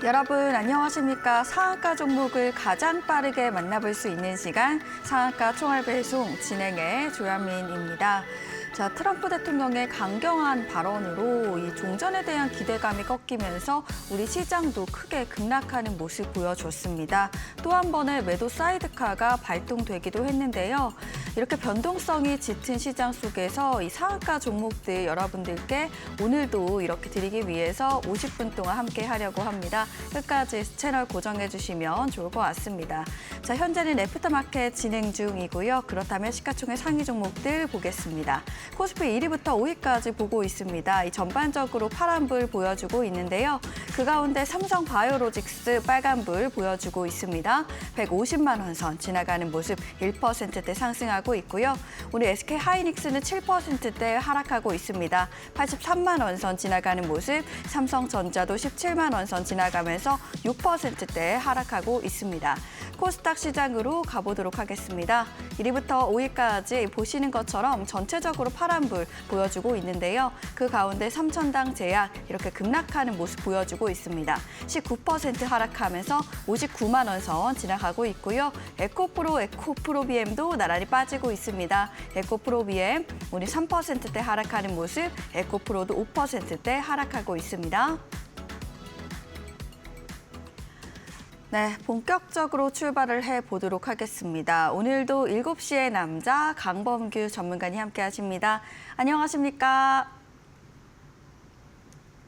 여러분 안녕하십니까? 상한가 종목을 가장 빠르게 만나볼 수 있는 시간 상한가 총알배송 진행의 조현민입니다. 자, 트럼프 대통령의 강경한 발언으로 이 종전에 대한 기대감이 꺾이면서 우리 시장도 크게 급락하는 모습 보여줬습니다. 또 한 번의 매도 사이드카가 발동되기도 했는데요. 이렇게 변동성이 짙은 시장 속에서 이 상한가 종목들 여러분들께 오늘도 이렇게 드리기 위해서 50분 동안 함께 하려고 합니다. 끝까지 채널 고정해 주시면 좋을 것 같습니다. 자, 현재는 애프터마켓 진행 중이고요. 그렇다면 시가총액 상위 종목들 보겠습니다. 코스피 1위부터 5위까지 보고 있습니다. 이 전반적으로 파란불 보여주고 있는데요. 그 가운데 삼성바이오로직스 빨간불 보여주고 있습니다. 150만 원 선 지나가는 모습 1%대 상승하고 있고요. 오늘 SK하이닉스는 7%대 하락하고 있습니다. 83만 원 선 지나가는 모습, 삼성전자도 17만 원 선 지나가면서 6%대 하락하고 있습니다. 코스닥 시장으로 가보도록 하겠습니다. 1위부터 5위까지 보시는 것처럼 전체적으로 파란불 보여주고 있는데요. 그 가운데 삼천당 제약 이렇게 급락하는 모습 보여주고 있습니다. 19% 하락하면서 59만 원 선 지나가고 있고요. 에코프로비엠도 나란히 빠지고 있습니다. 에코프로비엠 오늘 3%대 하락하는 모습, 에코프로도 5%대 하락하고 있습니다. 네, 본격적으로 출발을 해보도록 하겠습니다. 오늘도 7시의 남자 강범규 전문가님 함께 하십니다. 안녕하십니까?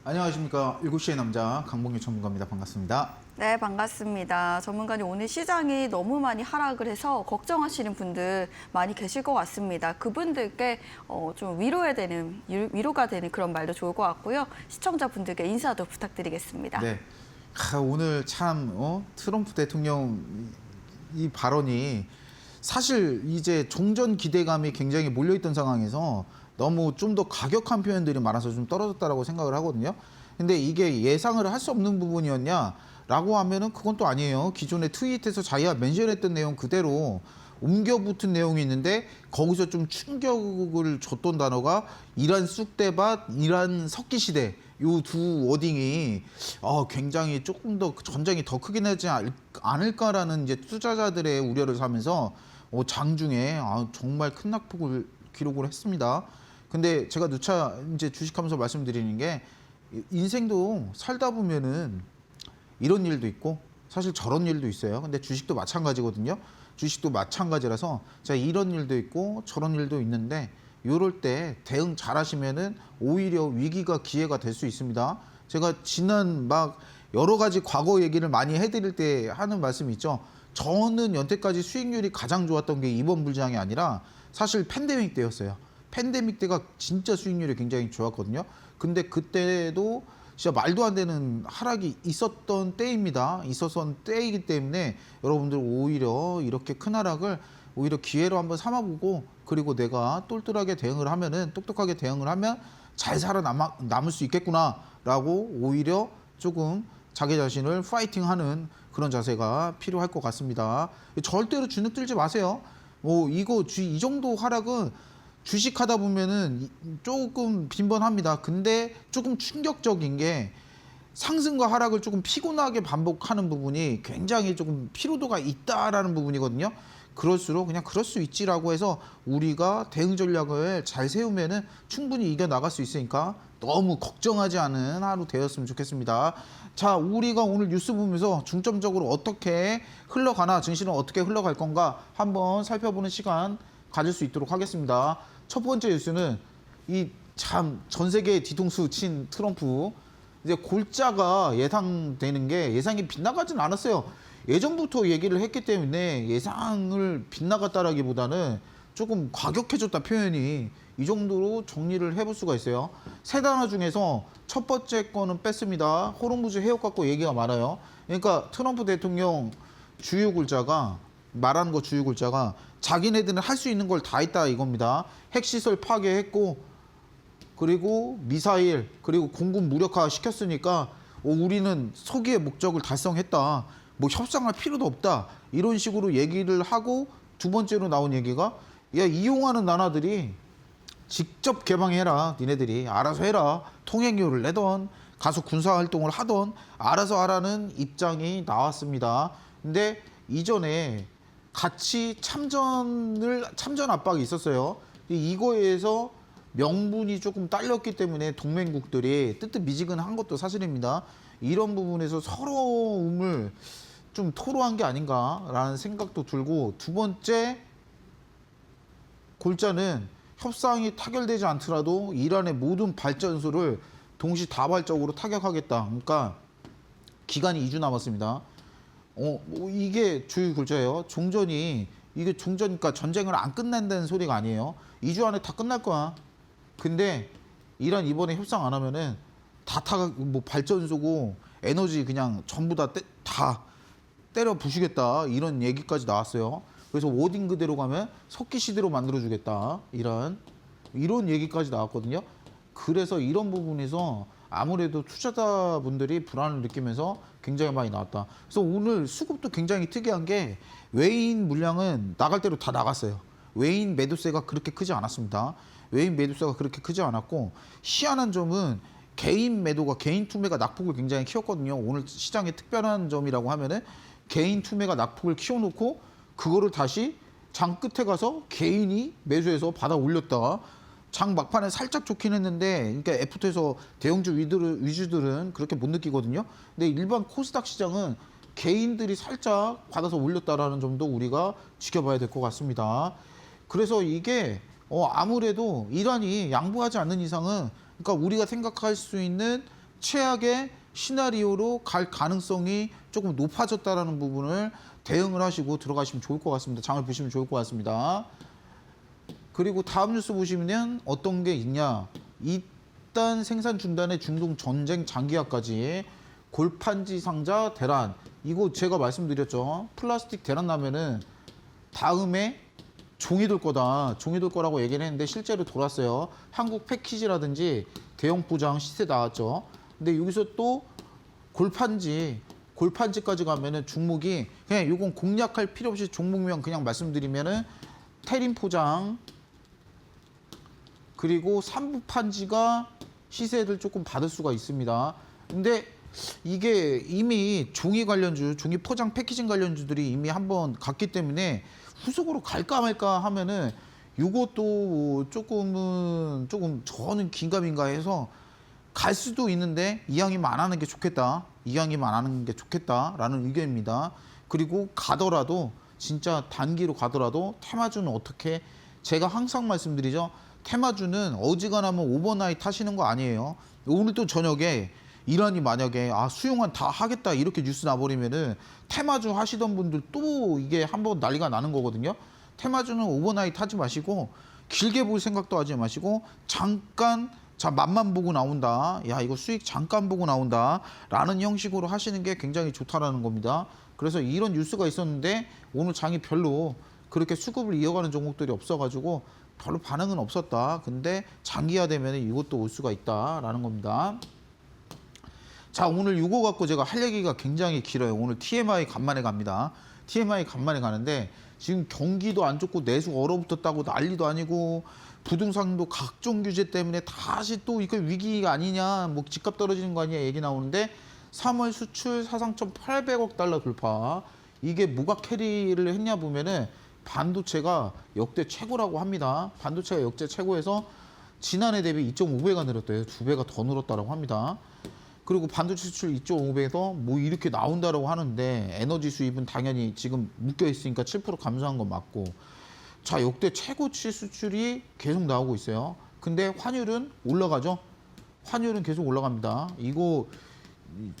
안녕하십니까. 7시의 남자 강범규 전문가입니다. 반갑습니다. 네, 반갑습니다. 전문가님, 오늘 시장이 너무 많이 하락을 해서 걱정하시는 분들 많이 계실 것 같습니다. 그분들께 좀 위로가 되는 그런 말도 좋을 것 같고요. 시청자분들께 인사도 부탁드리겠습니다. 네. 오늘 참 트럼프 대통령 이 발언이 사실 이제 종전 기대감이 굉장히 몰려있던 상황에서 너무 좀 더 가격한 표현들이 많아서 좀 떨어졌다라고 생각을 하거든요. 근데 이게 예상을 할 수 없는 부분이었냐라고 하면은 그건 또 아니에요. 기존에 트윗에서 자기가 멘션했던 내용 그대로 옮겨 붙은 내용이 있는데 거기서 좀 충격을 줬던 단어가 이란 쑥대밭, 이란 석기시대 요 두 워딩이 굉장히 조금 더 전쟁이 더 크게 나지 않을까라는 이제 투자자들의 우려를 사면서 장중에 정말 큰 낙폭을 기록을 했습니다. 근데 제가 누차 이제 주식하면서 말씀드리는 게 인생도 살다 보면은 이런 일도 있고 사실 저런 일도 있어요. 근데 주식도 마찬가지거든요. 주식도 마찬가지라서 자 이런 일도 있고 저런 일도 있는데 이럴 때 대응 잘 하시면은 오히려 위기가 기회가 될 수 있습니다. 제가 지난 여러 가지 과거 얘기를 많이 해드릴 때 하는 말씀이 있죠. 저는 여태까지 수익률이 가장 좋았던 게 이번 불장이 아니라 사실 팬데믹 때였어요. 팬데믹 때가 진짜 수익률이 굉장히 좋았거든요. 근데 그때도 진짜 말도 안 되는 하락이 있었던 때입니다. 있었던 때이기 때문에 여러분들 오히려 이렇게 큰 하락을 오히려 기회로 한번 삼아보고 그리고 내가 똘똘하게 대응을 하면은 똑똑하게 대응을 하면 잘 살아남을 수 있겠구나라고 오히려 조금 자기 자신을 파이팅하는 그런 자세가 필요할 것 같습니다. 절대로 주눅 들지 마세요. 이 정도 하락은 주식하다 보면은 조금 빈번합니다. 근데 조금 충격적인 게 상승과 하락을 조금 피곤하게 반복하는 부분이 굉장히 조금 피로도가 있다라는 부분이거든요. 그럴수록 그냥 그럴 수 있지라고 해서 우리가 대응 전략을 잘 세우면은 충분히 이겨 나갈 수 있으니까 너무 걱정하지 않은 하루 되었으면 좋겠습니다. 자, 우리가 오늘 뉴스 보면서 중점적으로 어떻게 흘러가나, 증시는 어떻게 흘러갈 건가 한번 살펴보는 시간 가질 수 있도록 하겠습니다. 첫 번째 뉴스는 이 참 전 세계 뒤통수 친 트럼프 이제 골자가 예상되는 게 예상이 빗나가진 않았어요. 예전부터 얘기를 했기 때문에 예상을 빗나갔다라기보다는 조금 과격해졌다 표현이 이 정도로 정리를 해볼 수가 있어요. 세 단어 중에서 첫 번째 거는 뺐습니다. 호르무즈 해역 갖고 얘기가 많아요. 그러니까 트럼프 대통령 주요 골자가 말하는 거 주요 골자가 자기네들은 할 수 있는 걸 다 했다 이겁니다. 핵시설 파괴했고 그리고 미사일 그리고 공군 무력화 시켰으니까 우리는 서기의 목적을 달성했다. 뭐 협상할 필요도 없다. 이런 식으로 얘기를 하고 두 번째로 나온 얘기가 야 이용하는 나라들이 직접 개방해라. 니네들이 알아서 해라. 통행료를 내던 가서 군사 활동을 하던 알아서 하라는 입장이 나왔습니다. 근데 이전에 같이 참전 압박이 있었어요. 이거에서 명분이 조금 딸렸기 때문에 동맹국들이 뜨뜻미지근한 것도 사실입니다. 이런 부분에서 서러움을 좀 토로한 게 아닌가라는 생각도 들고, 두 번째 골자는 협상이 타결되지 않더라도 이란의 모든 발전소를 동시다발적으로 타격하겠다. 그러니까 기간이 2주 남았습니다. 뭐 이게 주요 골자예요. 이게 종전이니까 전쟁을 안 끝낸다는 소리가 아니에요. 2주 안에 다 끝날 거야. 근데 이란 이번에 협상 안 하면은 뭐 발전소고 에너지 그냥 전부 다 때려 부수겠다, 이런 얘기까지 나왔어요. 그래서 워딩 그대로 가면 석기 시대로 만들어주겠다, 이런 얘기까지 나왔거든요. 그래서 이런 부분에서 아무래도 투자자분들이 불안을 느끼면서 굉장히 많이 나왔다. 그래서 오늘 수급도 굉장히 특이한 게 외인 물량은 나갈 대로 다 나갔어요. 외인 매도세가 그렇게 크지 않았습니다. 외인 매도세가 그렇게 크지 않았고, 희한한 점은 개인 매도가, 개인 투매가 낙폭을 굉장히 키웠거든요. 오늘 시장의 특별한 점이라고 하면은 개인 투매가 낙폭을 키워놓고 그거를 다시 장 끝에 가서 개인이 매수해서 받아 올렸다. 장 막판에 살짝 좋긴 했는데, 그러니까 애프터에서 대형주 위주들은 그렇게 못 느끼거든요. 근데 일반 코스닥 시장은 개인들이 살짝 받아서 올렸다라는 점도 우리가 지켜봐야 될 것 같습니다. 그래서 이게 아무래도 이란이 양보하지 않는 이상은, 그러니까 우리가 생각할 수 있는 최악의 시나리오로 갈 가능성이 조금 높아졌다라는 부분을 대응을 하시고 들어가시면 좋을 것 같습니다. 장을 보시면 좋을 것 같습니다. 그리고 다음 뉴스 보시면 어떤 게 있냐. 일단 생산 중단에 중동 전쟁 장기화까지 골판지 상자 대란. 이거 제가 말씀드렸죠. 플라스틱 대란 나면은 다음에 종이 돌 거다. 종이 돌 거라고 얘기를 했는데 실제로 돌았어요. 한국 패키지라든지 대형 포장 시세 나왔죠. 근데 여기서 또 골판지까지 가면은 종목이, 그냥 이건 공략할 필요 없이 종목명 그냥 말씀드리면은 테린 포장, 그리고 삼부판지가 시세를 조금 받을 수가 있습니다. 근데 이게 이미 종이 관련주, 종이 포장 패키징 관련주들이 이미 한번 갔기 때문에 후속으로 갈까 말까 하면은 이것도 조금 저는 긴가민가 해서 갈 수도 있는데 이왕이면 안 하는 게 좋겠다. 이왕이면 안 하는 게 좋겠다라는 의견입니다. 그리고 가더라도 진짜 단기로 가더라도 테마주는 어떻게, 제가 항상 말씀드리죠. 테마주는 어지간하면 오버나잇 하시는 거 아니에요. 오늘 또 저녁에 이란이 만약에 수용한 다 하겠다 이렇게 뉴스 나버리면은 테마주 하시던 분들 또 이게 한번 난리가 나는 거거든요. 테마주는 오버나잇 하지 마시고 길게 볼 생각도 하지 마시고 잠깐 맛만 보고 나온다. 야, 이거 수익 잠깐 보고 나온다. 라는 형식으로 하시는 게 굉장히 좋다라는 겁니다. 그래서 이런 뉴스가 있었는데 오늘 장이 별로 그렇게 수급을 이어가는 종목들이 없어가지고 별로 반응은 없었다. 근데 장기화되면 이것도 올 수가 있다라는 겁니다. 자, 오늘 이거 갖고 제가 할 얘기가 굉장히 길어요. 오늘 TMI 간만에 갑니다. TMI 간만에 가는데 지금 경기도 안 좋고 내수 얼어붙었다고 난리도 아니고 부동산도 각종 규제 때문에 다시 또 이거 위기가 아니냐, 뭐 집값 떨어지는 거 아니냐 얘기 나오는데 3월 수출 4,800억 달러 돌파. 이게 뭐가 캐리를 했냐 보면은 반도체가 역대 최고라고 합니다. 반도체가 역대 최고에서 지난해 대비 2.5배가 늘었대요. 2배가 더 늘었다고 합니다. 그리고 반도체 수출 2.5배에서 뭐 이렇게 나온다라고 하는데 에너지 수입은 당연히 지금 묶여 있으니까 7% 감소한 건 맞고, 자, 역대 최고치 수출이 계속 나오고 있어요. 근데 환율은 올라가죠. 환율은 계속 올라갑니다. 이거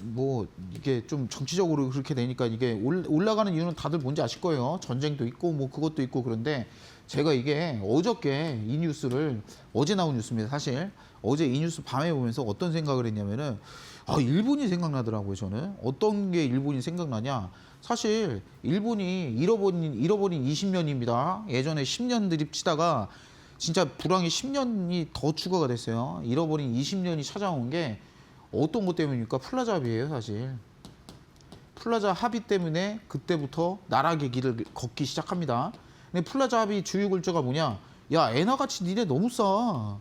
뭐 이게 좀 정치적으로 그렇게 되니까 이게 올라가는 이유는 다들 뭔지 아실 거예요. 전쟁도 있고 뭐 그것도 있고. 그런데 제가 이게 어저께 이 뉴스를, 어제 나온 뉴스입니다. 사실 어제 이 뉴스 밤에 보면서 어떤 생각을 했냐면은 일본이 생각나더라고요. 저는 어떤 게 일본이 생각나냐, 사실 일본이 잃어버린 20년입니다. 예전에 10년 드립 치다가 진짜 불황이 10년이 더 추가가 됐어요. 잃어버린 20년이 찾아온 게 어떤 것 때문입니까? 플라자 합의예요. 사실 플라자 합의 때문에 그때부터 나락의 길을 걷기 시작합니다. 근데 플라자 합의 주요 골자가 뭐냐, 야, 엔화 가치 니네 너무 싸.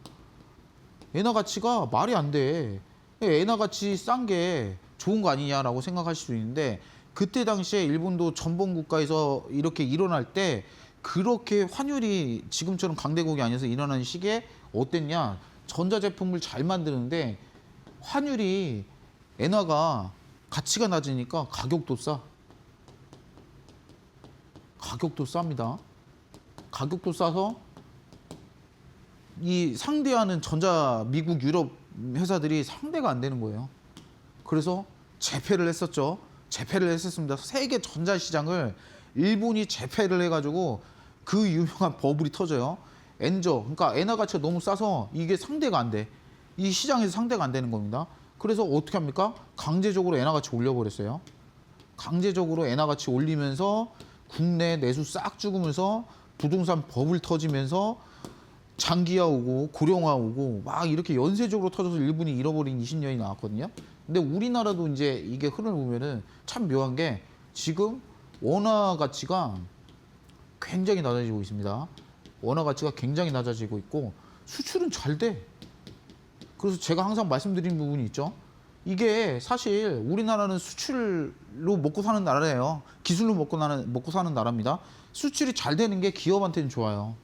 엔화 가치가 말이 안 돼. 엔화 가치 싼 게 좋은 거 아니냐라고 생각하실 수 있는데 그때 당시에 일본도 전범 국가에서 이렇게 일어날 때 그렇게 환율이 지금처럼 강대국이 아니어서 일어나는 시기에 어땠냐? 전자제품을 잘 만드는데 환율이 엔화가 가치가 낮으니까 가격도 싸. 가격도 쌉니다. 가격도 싸서 이 상대하는 미국, 유럽 회사들이 상대가 안 되는 거예요. 그래서 재패를 했었죠. 재패를 했었습니다. 세계 전자시장을 일본이 재패를 해가지고 그 유명한 버블이 터져요. 그러니까 엔화 가치가 너무 싸서 이게 상대가 안 돼. 이 시장에서 상대가 안 되는 겁니다. 그래서 어떻게 합니까? 강제적으로 엔화 가치 올려버렸어요. 강제적으로 엔화 가치 올리면서 국내 내수 싹 죽으면서 부동산 버블 터지면서 장기화 오고 고령화 오고 막 이렇게 연쇄적으로 터져서 일본이 잃어버린 20년이 나왔거든요. 근데 우리나라도 이제 이게 흐름을 보면은 참 묘한 게 지금 원화 가치가 굉장히 낮아지고 있습니다. 원화 가치가 굉장히 낮아지고 있고 수출은 잘 돼. 그래서 제가 항상 말씀드린 부분이 있죠. 이게 사실 우리나라는 수출로 먹고 사는 나라예요. 기술로 먹고 사는 나라입니다. 수출이 잘 되는 게 기업한테는 좋아요.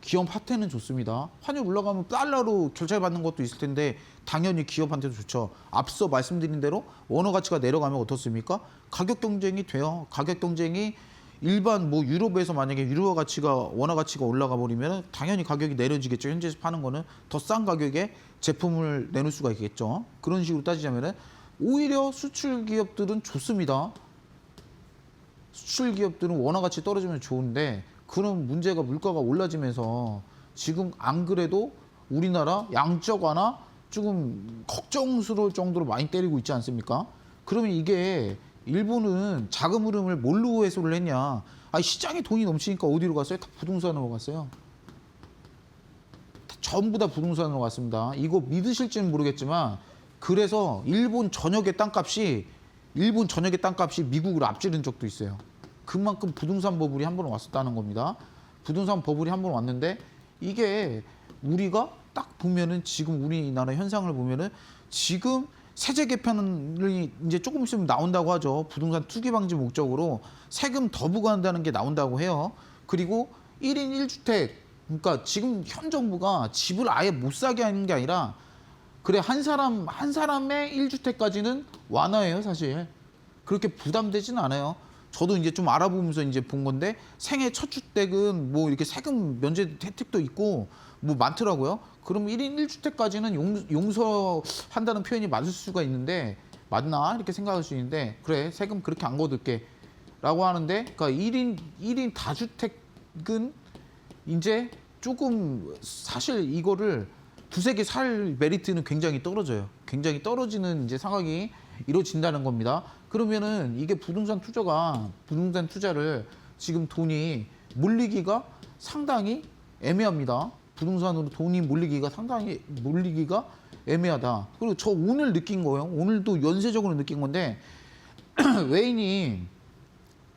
기업한테는 좋습니다. 환율 올라가면 달러로 결제받는 것도 있을 텐데 당연히 기업한테도 좋죠. 앞서 말씀드린 대로 원화 가치가 내려가면 어떻습니까? 가격 경쟁이 돼요. 가격 경쟁이 일반 뭐 유럽에서 만약에 원화 가치가 올라가 버리면 당연히 가격이 내려지겠죠. 현지에서 파는 거는 더 싼 가격에 제품을 내놓을 수가 있겠죠. 그런 식으로 따지자면은 오히려 수출 기업들은 좋습니다. 수출 기업들은 원화 가치 떨어지면 좋은데 그런 문제가 물가가 올라지면서 지금 안 그래도 우리나라 양적 완화 조금 걱정스러울 정도로 많이 때리고 있지 않습니까? 그러면 이게 일본은 자금 흐름을 뭘로 해소를 했냐? 시장에 돈이 넘치니까 어디로 갔어요? 다 부동산으로 갔어요. 전부 다 부동산으로 갔습니다. 이거 믿으실지는 모르겠지만 그래서 일본 전역의 땅값이 미국을 앞지른 적도 있어요. 그만큼 부동산 버블이 한 번 왔었다는 겁니다. 부동산 버블이 한 번 왔는데 이게 우리가 딱 보면은 지금 우리나라 현상을 보면은 지금 세제 개편이 이제 조금 있으면 나온다고 하죠. 부동산 투기 방지 목적으로 세금 더 부과한다는 게 나온다고 해요. 그리고 1인 1주택, 그러니까 지금 현 정부가 집을 아예 못 사게 하는 게 아니라 그래 한 사람의 1주택까지는 완화해요, 사실. 그렇게 부담되지는 않아요. 저도 이제 좀 알아보면서 이제 본 건데 생애 첫 주택은 뭐 이렇게 세금 면제 혜택도 있고 뭐 많더라고요. 그럼 1인 1주택까지는 용서한다는 표현이 맞을 수가 있는데 맞나? 이렇게 생각할 수 있는데 그래 세금 그렇게 안 거둘게 라고 하는데 그러니까 1인 다주택은 이제 조금 사실 이거를 두세 개 살 메리트는 굉장히 떨어져요. 굉장히 떨어지는 이제 상황이 이루어진다는 겁니다. 그러면은 이게 부동산 투자를 지금 돈이 몰리기가 상당히 애매합니다. 부동산으로 돈이 몰리기가 애매하다. 그리고 저 오늘 느낀 거예요. 오늘도 연쇄적으로 느낀 건데 외인이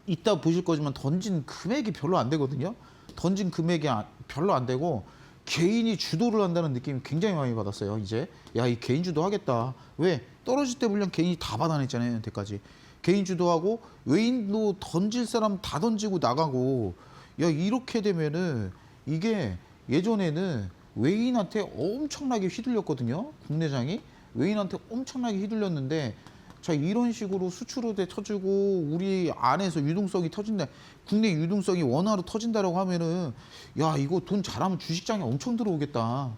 이따 보실 거지만 던진 금액이 별로 안 되거든요. 던진 금액이 별로 안 되고 개인이 주도를 한다는 느낌이 굉장히 많이 받았어요. 이제 이 개인 주도 하겠다. 왜? 떨어질 때 물론 개인이 다 받아냈잖아요. 여태까지. 개인 주도하고 외인도 던질 사람 다 던지고 나가고 이렇게 되면은 이게 예전에는 외인한테 엄청나게 휘둘렸거든요. 국내장이 외인한테 엄청나게 휘둘렸는데 자 이런 식으로 수출호대 터지고 우리 안에서 유동성이 터진다. 국내 유동성이 원화로 터진다라고 하면은 이거 돈 잘하면 주식장에 엄청 들어오겠다.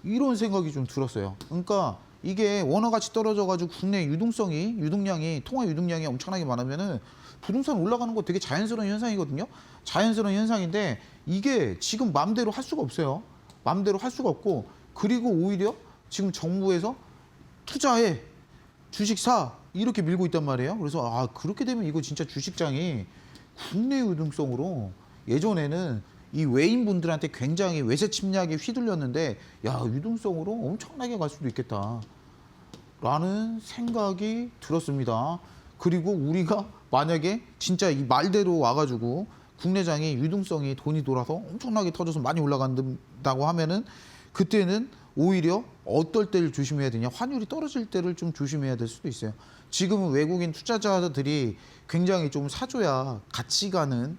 이런 생각이 좀 들었어요. 그러니까 이게 원화 가치 떨어져가지고 국내 통화 유동량이 엄청나게 많으면은 부동산 올라가는 거 되게 자연스러운 현상이거든요. 자연스러운 현상인데 이게 지금 마음대로 할 수가 없어요. 마음대로 할 수가 없고 그리고 오히려 지금 정부에서 투자해, 주식 사 이렇게 밀고 있단 말이에요. 그래서 그렇게 되면 이거 진짜 주식장이 국내 유동성으로 예전에는 이 외인분들한테 굉장히 외세 침략에 휘둘렸는데 유동성으로 엄청나게 갈 수도 있겠다 라는 생각이 들었습니다. 그리고 우리가 만약에 진짜 이 말대로 와가지고 국내장이 돈이 돌아서 엄청나게 터져서 많이 올라간다고 하면은 그때는 오히려 어떨 때를 조심해야 되냐? 환율이 떨어질 때를 좀 조심해야 될 수도 있어요. 지금은 외국인 투자자들이 굉장히 좀 사줘야 같이 가는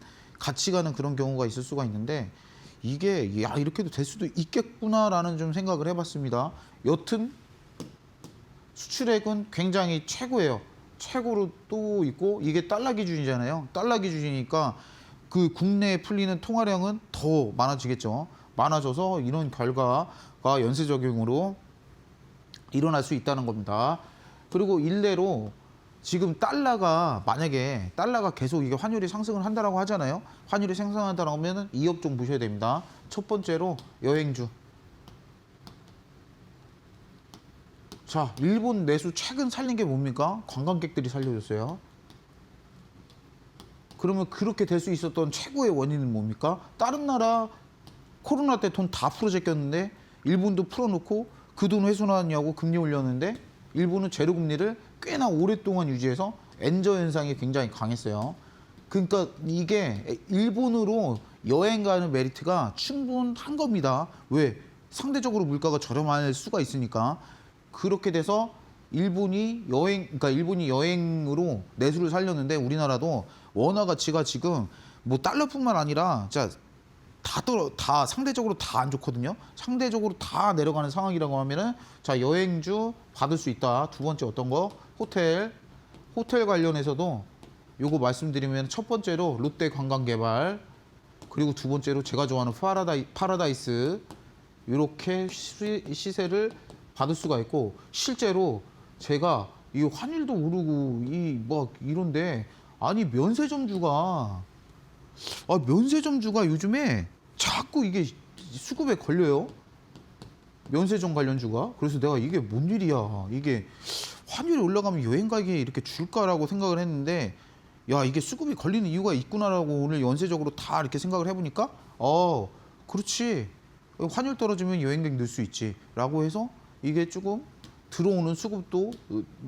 그런 경우가 있을 수가 있는데 이게 야 이렇게도 될 수도 있겠구나라는 좀 생각을 해봤습니다. 여튼 수출액은 굉장히 최고예요. 최고로 또 있고 이게 달러 기준이잖아요. 달러 기준이니까 그 국내에 풀리는 통화량은 더 많아지겠죠. 많아져서 이런 결과가 연쇄적용으로 일어날 수 있다는 겁니다. 그리고 일례로 지금 만약에 달러가 계속 이게 환율이 상승을 한다라고 하잖아요. 환율이 상승한다라고 하면은 2억 좀 보셔야 됩니다. 첫 번째로 여행주. 자, 일본 내수 최근 살린 게 뭡니까? 관광객들이 살려줬어요. 그러면 그렇게 될 수 있었던 최고의 원인은 뭡니까? 다른 나라 코로나 때 돈 다 풀어 제꼈는데 일본도 풀어놓고 그 돈 회수하냐고 금리 올렸는데 일본은 제로 금리를 꽤나 오랫동안 유지해서 엔저 현상이 굉장히 강했어요. 그러니까 이게 일본으로 여행 가는 메리트가 충분한 겁니다. 왜? 상대적으로 물가가 저렴할 수가 있으니까. 그렇게 돼서 일본이 여행으로 내수를 살렸는데 우리나라도 원화 가치가 지금 뭐 달러뿐만 아니라 다 상대적으로 다 안 좋거든요. 상대적으로 다 내려가는 상황이라고 하면은 자 여행주 받을 수 있다. 두 번째 어떤 거? 호텔 관련해서도 요거 말씀드리면 첫 번째로 롯데 관광개발 그리고 두 번째로 제가 좋아하는 파라다이스 이렇게 시세를 받을 수가 있고 실제로 제가 이 환율도 오르고 이런데 아니 면세점주가 요즘에 자꾸 이게 수급에 걸려요. 면세점 관련주가. 그래서 내가 이게 뭔 일이야. 이게 환율이 올라가면 여행 가기에 이렇게 줄까라고 생각을 했는데 야 이게 수급이 걸리는 이유가 있구나라고 오늘 연쇄적으로 다 이렇게 생각을 해보니까 그렇지. 환율 떨어지면 여행객 늘 수 있지. 라고 해서 이게 조금 들어오는 수급도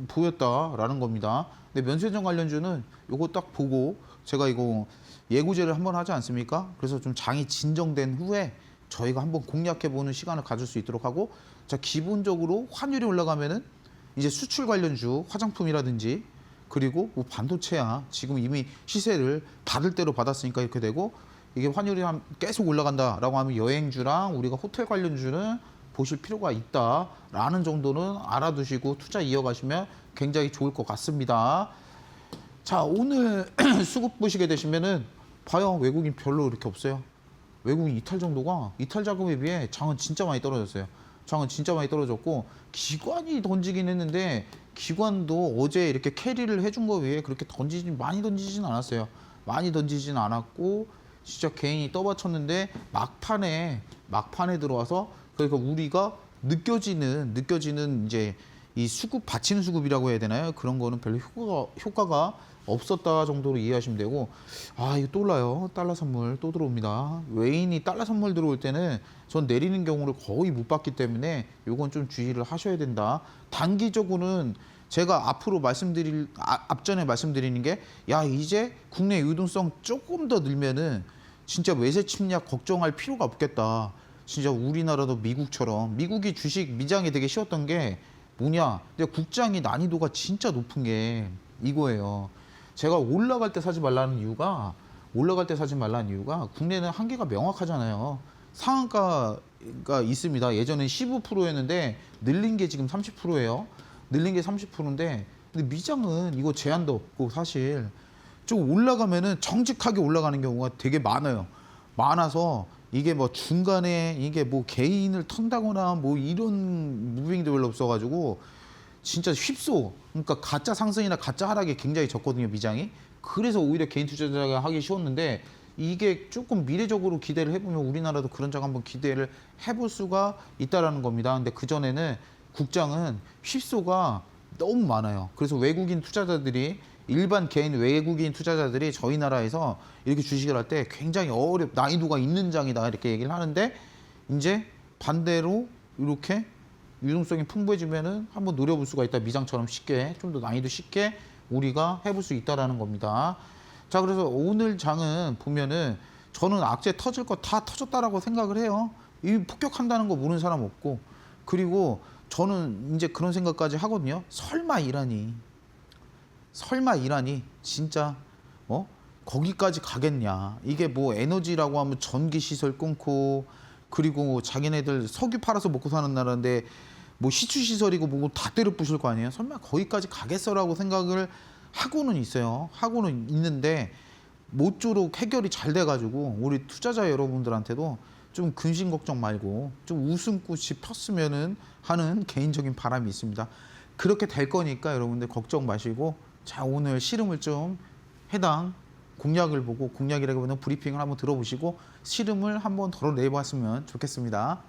보였다라는 겁니다. 근데 면세점 관련주는 요거 딱 보고 제가 이거 예고제를 한번 하지 않습니까? 그래서 좀 장이 진정된 후에 저희가 한번 공략해보는 시간을 가질 수 있도록 하고 자 기본적으로 환율이 올라가면은 이제 수출 관련주 화장품이라든지 그리고 뭐 반도체야 지금 이미 시세를 받을 대로 받았으니까 이렇게 되고 이게 환율이 계속 올라간다라고 하면 여행주랑 우리가 호텔 관련주는 보실 필요가 있다라는 정도는 알아두시고 투자 이어가시면 굉장히 좋을 것 같습니다. 자 오늘 수급 보시게 되시면은 봐요 외국인 별로 이렇게 없어요. 외국인 이탈 자금에 비해 장은 진짜 많이 떨어졌어요. 장은 진짜 많이 떨어졌고 기관이 던지긴 했는데 기관도 어제 이렇게 캐리를 해준 거 외에 그렇게 많이 던지진 않았어요. 많이 던지진 않았고 진짜 개인이 떠받쳤는데 막판에 들어와서 그러니까 우리가 느껴지는 이제 이 수급 받치는 수급이라고 해야 되나요? 그런 거는 별로 효과가 없었다 정도로 이해하시면 되고 이거 또 올라요. 달러 선물 또 들어옵니다. 외인이 달러 선물 들어올 때는 전 내리는 경우를 거의 못 봤기 때문에 이건 좀 주의를 하셔야 된다. 단기적으로는 제가 앞전에 말씀드리는 게 이제 국내 유동성 조금 더 늘면은 진짜 외세 침략 걱정할 필요가 없겠다. 진짜 우리나라도 미국처럼 미국이 주식 미장이 되게 쉬웠던 게 뭐냐? 근데 국장이 난이도가 진짜 높은 게 이거예요. 제가 올라갈 때 사지 말라는 이유가 국내는 한계가 명확하잖아요. 상한가가 있습니다. 예전엔 15%였는데 늘린 게 지금 30%예요. 늘린 게 30%인데 근데 미장은 이거 제한도 없고 사실 좀 올라가면은 정직하게 올라가는 경우가 되게 많아서 이게 뭐 중간에 이게 뭐 개인을 턴다거나 뭐 이런 무빙도 별로 없어가지고 진짜 그러니까 가짜 상승이나 가짜 하락이 굉장히 적거든요 미장이. 그래서 오히려 개인 투자자가 하기 쉬웠는데 이게 조금 미래적으로 기대를 해보면 우리나라도 그런 장 한번 기대를 해볼 수가 있다라는 겁니다. 근데 그 전에는 국장은 휩소가 너무 많아요. 그래서 일반 개인 외국인 투자자들이 저희 나라에서 이렇게 주식을 할 때 굉장히 난이도가 있는 장이다 이렇게 얘기를 하는데 이제 반대로 이렇게 유동성이 풍부해지면은 한번 노려볼 수가 있다. 미장처럼 쉽게 좀 더 난이도 쉽게 우리가 해볼 수 있다라는 겁니다. 자 그래서 오늘 장은 보면은 저는 악재 터질 거 다 터졌다라고 생각을 해요. 이 폭격한다는 거 모르는 사람 없고 그리고 저는 이제 그런 생각까지 하거든요. 설마 이라니 진짜 거기까지 가겠냐. 이게 뭐 에너지라고 하면 전기 시설 끊고 그리고 자기네들 석유 팔아서 먹고 사는 나라인데 뭐 시추 시설이고 뭐고 다 때려 부실 거 아니에요. 설마 거기까지 가겠어라고 생각을 하고는 있어요. 하고는 있는데 모쪼록 해결이 잘 돼가지고 우리 투자자 여러분들한테도 좀 근심 걱정 말고 좀 웃음꽃이 폈으면은 하는 개인적인 바람이 있습니다. 그렇게 될 거니까 여러분들 걱정 마시고 자 오늘 씨름을 좀 해당 공략을 보고 공략이라기보다는 브리핑을 한번 들어보시고 씨름을 한번 덜어내봤으면 좋겠습니다.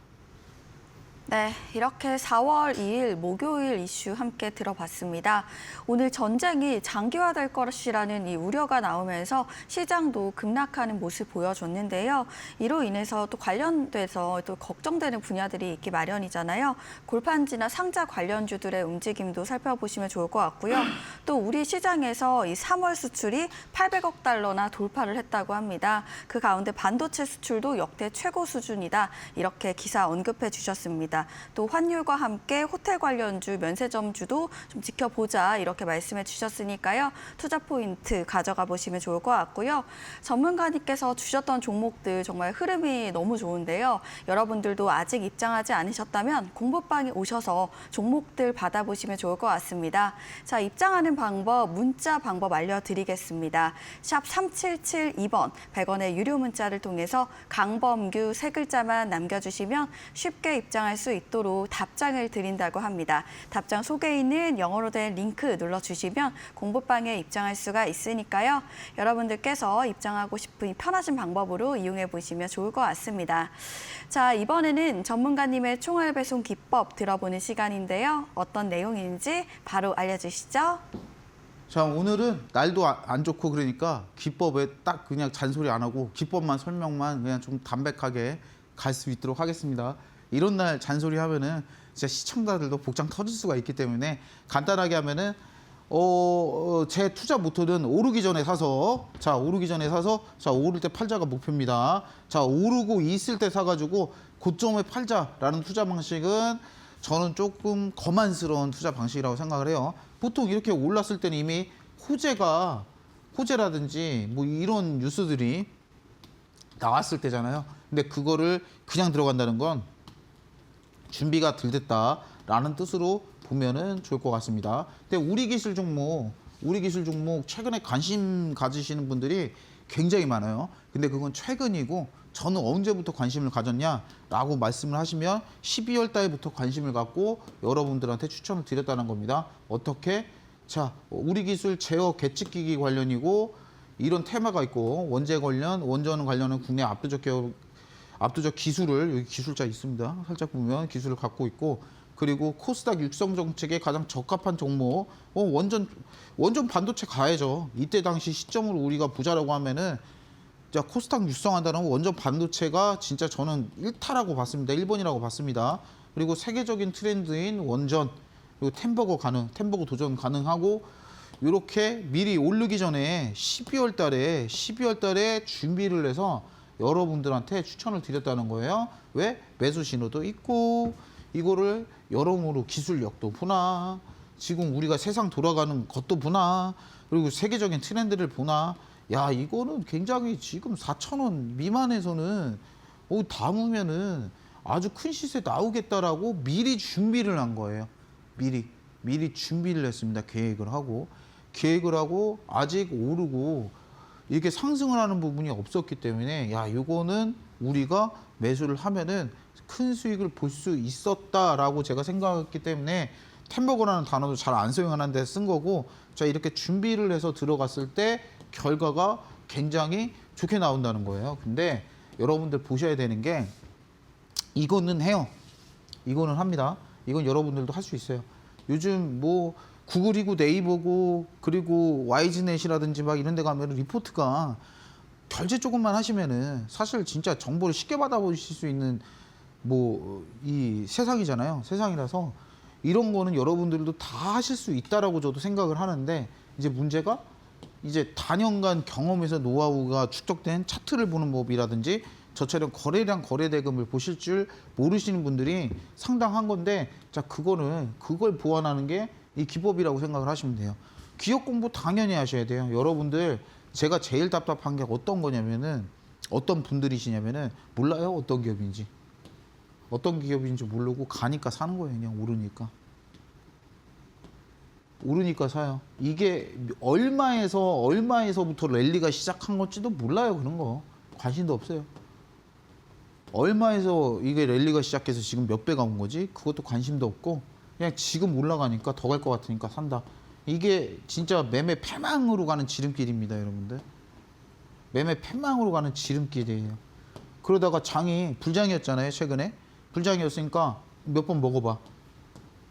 네, 이렇게 4월 2일 목요일 이슈 함께 들어봤습니다. 오늘 전쟁이 장기화될 것이라는 이 우려가 나오면서 시장도 급락하는 모습 보여줬는데요. 이로 인해서 또 관련돼서 또 걱정되는 분야들이 있기 마련이잖아요. 골판지나 상자 관련주들의 움직임도 살펴보시면 좋을 것 같고요. 또 우리 시장에서 이 3월 수출이 800억 달러나 돌파를 했다고 합니다. 그 가운데 반도체 수출도 역대 최고 수준이다. 이렇게 기사 언급해 주셨습니다. 또 환율과 함께 호텔 관련주, 면세점주도 좀 지켜보자 이렇게 말씀해 주셨으니까요. 투자 포인트 가져가 보시면 좋을 것 같고요. 전문가님께서 주셨던 종목들 정말 흐름이 너무 좋은데요. 여러분들도 아직 입장하지 않으셨다면 공부방에 오셔서 종목들 받아보시면 좋을 것 같습니다. 자, 입장하는 방법, 문자 방법 알려드리겠습니다. 샵 3772번, 100원의 유료 문자를 통해서 강범규 세 글자만 남겨주시면 쉽게 입장할 수 있도록 답장을 드린다고 합니다. 답장 속에 있는 영어로 된 링크 눌러주시면 공부방에 입장할 수가 있으니까요. 여러분들께서 입장하고 싶은 편하신 방법으로 이용해 보시면 좋을 것 같습니다. 자, 이번에는 전문가님의 총알 배송 기법 들어보는 시간인데요. 어떤 내용인지 바로 알려주시죠. 자 오늘은 날도 안 좋고 그러니까 기법에 딱 그냥 잔소리 안 하고 기법만 설명만 그냥 좀 담백하게 갈 수 있도록 하겠습니다. 이런 날 잔소리 하면은 진짜 시청자들도 복장 터질 수가 있기 때문에 간단하게 하면은 제 투자 모토는 오르기 전에 사서 자 오를 때 팔자가 목표입니다. 자 오르고 있을 때 사가지고 고점에 팔자라는 투자 방식은 저는 조금 거만스러운 투자 방식이라고 생각을 해요. 보통 이렇게 올랐을 때는 이미 호재라든지 뭐 이런 뉴스들이 나왔을 때잖아요. 근데 그거를 그냥 들어간다는 건 준비가 덜 됐다라는 뜻으로 보면은 좋을 것 같습니다. 근데 우리 기술 종목 최근에 관심 가지시는 분들이 굉장히 많아요. 근데 그건 최근이고 저는 언제부터 관심을 가졌냐라고 말씀을 하시면 12월 달부터 관심을 갖고 여러분들한테 추천을 드렸다는 겁니다. 어떻게? 자, 우리 기술 제어 계측기기 관련이고 이런 테마가 있고 원전 관련은 국내 압도적 기술을 여기 기술자 있습니다. 살짝 보면 기술을 갖고 있고 그리고 코스닥 육성 정책에 가장 적합한 종목 원전 반도체 가야죠. 이때 당시 시점으로 우리가 부자라고 하면은 자 코스닥 육성한다는 원전 반도체가 진짜 저는 1타라고 봤습니다. 1번이라고 봤습니다. 그리고 세계적인 트렌드인 원전 그리고 템버거 도전 가능하고 이렇게 미리 오르기 전에 12월 달에 준비를 해서 여러분들한테 추천을 드렸다는 거예요. 왜? 매수 신호도 있고 이거를 여러모로 기술력도 보나 지금 우리가 세상 돌아가는 것도 보나 그리고 세계적인 트렌드를 보나 야 이거는 굉장히 지금 4,000원 미만에서는 담으면은 아주 큰 시세 나오겠다라고 미리 준비를 한 거예요. 미리 준비를 했습니다. 계획을 하고 아직 오르고 이렇게 상승을 하는 부분이 없었기 때문에 야 이거는 우리가 매수를 하면은 큰 수익을 볼 수 있었다라고 제가 생각했기 때문에 템버거라는 단어도 잘 안 사용하는 데 쓴 거고 자 이렇게 준비를 해서 들어갔을 때 결과가 굉장히 좋게 나온다는 거예요. 근데 여러분들 보셔야 되는 게 이거는 해요. 이거는 합니다. 이건 여러분들도 할 수 있어요. 요즘 뭐 구글이고 네이버고 그리고 YG넷이라든지 막 이런 데 가면 리포트가 결제 조금만 하시면은 사실 진짜 정보를 쉽게 받아보실 수 있는 뭐 이 세상이잖아요. 세상이라서 이런 거는 여러분들도 다 하실 수 있다라고 저도 생각을 하는데 이제 문제가 이제 다년간 경험에서 노하우가 축적된 차트를 보는 법이라든지 저처럼 거래량 거래대금을 보실 줄 모르시는 분들이 상당한 건데, 자, 그걸 보완하는 게 이 기법이라고 생각을 하시면 돼요. 기업 공부 당연히 하셔야 돼요. 여러분들, 제가 제일 답답한 게 어떤 거냐면은, 어떤 분들이시냐면은, 몰라요, 어떤 기업인지. 어떤 기업인지 모르고 가니까 사는 거예요. 그냥 오르니까 사요. 이게 얼마에서부터 랠리가 시작한 건지도 몰라요. 그런 거 관심도 없어요. 얼마에서 이게 랠리가 시작해서 지금 몇 배가 온 거지? 그것도 관심도 없고, 그냥 지금 올라가니까 더 갈 것 같으니까 산다. 이게 진짜 매매 패망으로 가는 지름길입니다, 여러분들. 매매 패망으로 가는 지름길이에요. 그러다가 장이 불장이었잖아요, 최근에. 불장이었으니까 몇 번 먹어봐.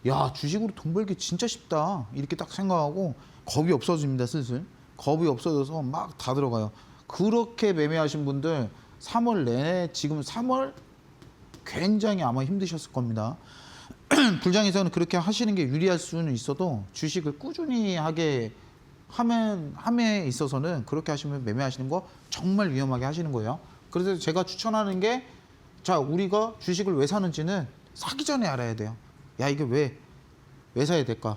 야, 주식으로 돈 벌기 진짜 쉽다. 이렇게 딱 생각하고 겁이 없어집니다, 슬슬. 겁이 없어져서 막 다 들어가요. 그렇게 매매하신 분들 3월 내내, 지금 3월 굉장히 아마 힘드셨을 겁니다. 불장에서는 그렇게 하시는 게 유리할 수는 있어도 주식을 꾸준히 하게 함에 있어서는 그렇게 하시면 매매하시는 거 정말 위험하게 하시는 거예요. 그래서 제가 추천하는 게, 자, 우리가 주식을 왜 사는지는 사기 전에 알아야 돼요. 야, 이게 왜 사야 될까?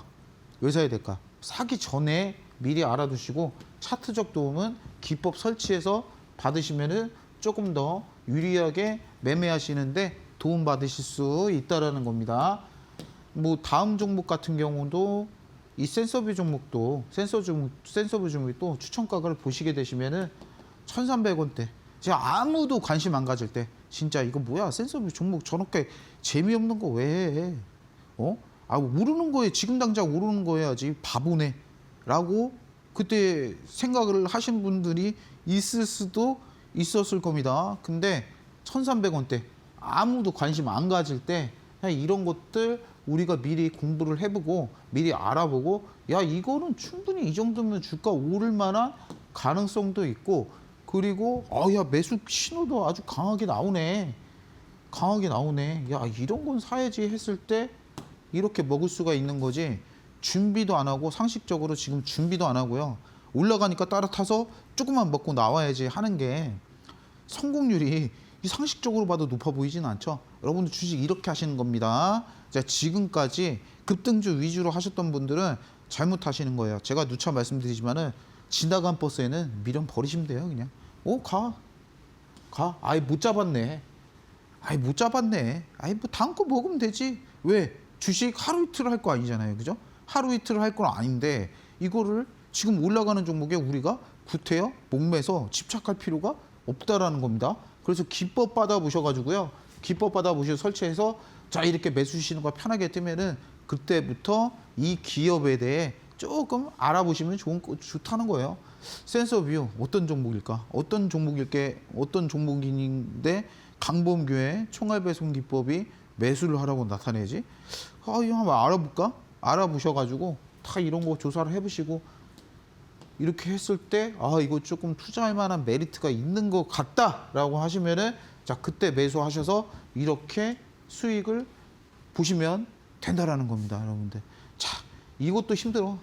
왜 사야 될까? 사기 전에 미리 알아두시고 차트적 도움은 기법 설치해서 받으시면은 조금 더 유리하게 매매하시는데 도움 받으실 수 있다라는 겁니다. 뭐 다음 종목 같은 경우도 이 센서뷰 종목도 센서뷰 종목이 또 추천가를 보시게 되시면은 1,300원대. 제가 아무도 관심 안 가질 때 진짜 이거 뭐야, 센서뷰 종목 저렇게 재미없는 거 왜 해? 오르는 거에, 지금 당장 오르는 거 해야지, 바보네 라고 그때 생각을 하신 분들이 있을 수도 있었을 겁니다. 근데 1,300원대 아무도 관심 안 가질 때 그냥 이런 것들 우리가 미리 공부를 해보고 미리 알아보고, 야, 이거는 충분히 이 정도면 주가 오를 만한 가능성도 있고, 그리고 야, 매수 신호도 아주 강하게 나오네. 야, 이런 건 사야지 했을 때 이렇게 먹을 수가 있는 거지. 준비도 안 하고, 상식적으로 지금 준비도 안 하고요. 올라가니까 따라타서 조금만 먹고 나와야지 하는 게 성공률이 이 상식적으로 봐도 높아 보이진 않죠. 여러분들 주식 이렇게 하시는 겁니다. 자, 지금까지 급등주 위주로 하셨던 분들은 잘못하시는 거예요. 제가 누차 말씀드리지만은 지나간 버스에는 미련 버리시면 돼요. 그냥 가. 아이 못 잡았네. 아이 뭐 다음 거 먹으면 되지. 왜? 주식 하루 이틀 할 거 아니잖아요. 그죠? 하루 이틀 할 건 아닌데 이거를 지금 올라가는 종목에 우리가 구태여 목매서 집착할 필요가 없다라는 겁니다. 그래서 기법 받아보셔가지고요. 기법 받아보셔서 설치해서, 자, 이렇게 매수 시는거 편하게 뜨면은 그때부터 이 기업에 대해 조금 알아보시면 좋다는 거예요. 센서뷰 어떤 종목일까? 어떤 종목인데 강범규의 총알배송 기법이 매수를 하라고 나타내지? 이거 한번 알아볼까? 알아보셔가지고 다 이런 거 조사를 해보시고 이렇게 했을 때 이거 조금 투자할 만한 메리트가 있는 것 같다라고 하시면은, 자, 그때 매수하셔서 이렇게 수익을 보시면 된다라는 겁니다, 여러분들. 자, 이것도 힘들어.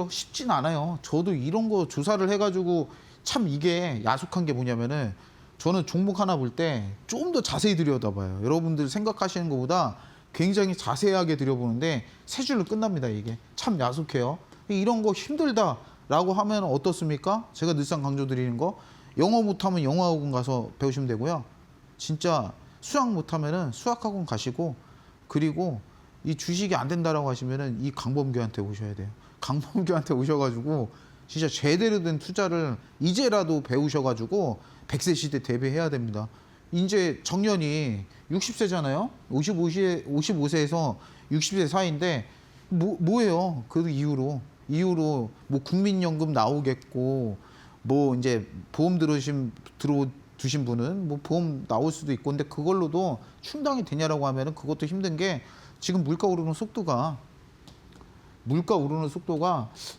쉽진 않아요. 저도 이런 거 조사를 해가지고 참 이게 야속한 게 뭐냐면은, 저는 종목 하나 볼 때 좀 더 자세히 들여다봐요. 여러분들 생각하시는 것보다 굉장히 자세하게 들여보는데 세 줄로 끝납니다. 이게 참 야속해요. 이런 거 힘들다라고 하면 어떻습니까? 제가 늘상 강조드리는 거, 영어 못하면 영어학원 가서 배우시면 되고요. 진짜 수학 못하면은 수학학원 가시고, 그리고 이 주식이 안 된다라고 하시면은 이 강범규한테 오셔야 돼요. 강범규한테 오셔가지고 진짜 제대로 된 투자를 이제라도 배우셔가지고 100세 시대 대비해야 됩니다. 이제 정년이 60세잖아요. 55세에서 60세 사이인데 뭐예요? 그 이후로 뭐 국민연금 나오겠고, 뭐 이제 보험 들어두신 분은 뭐 보험 나올 수도 있고, 근데 그걸로도 충당이 되냐라고 하면은 그것도 힘든 게, 지금 물가 오르는 속도가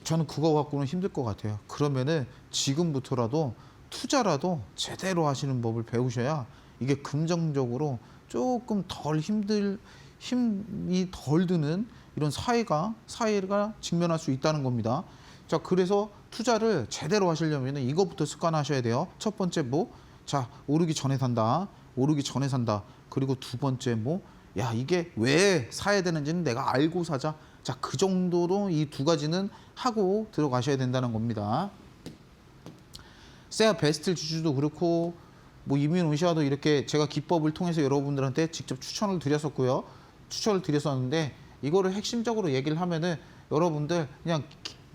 저는 그거 갖고는 힘들 것 같아요. 그러면은 지금부터라도 투자라도 제대로 하시는 법을 배우셔야 이게 긍정적으로 조금 힘이 덜 드는 이런 사회가 직면할 수 있다는 겁니다. 자, 그래서 투자를 제대로 하시려면 이것부터 습관하셔야 돼요. 첫 번째 자, 오르기 전에 산다. 오르기 전에 산다. 그리고 두 번째 야, 이게 왜 사야 되는지는 내가 알고 사자. 자, 그 정도로 이 두 가지는 하고 들어가셔야 된다는 겁니다. 세아 베스트 지주도 그렇고 이민오시아도 이렇게 제가 기법을 통해서 여러분들한테 직접 추천을 드렸었고요. 추천을 드렸었는데 이거를 핵심적으로 얘기를 하면은 여러분들 그냥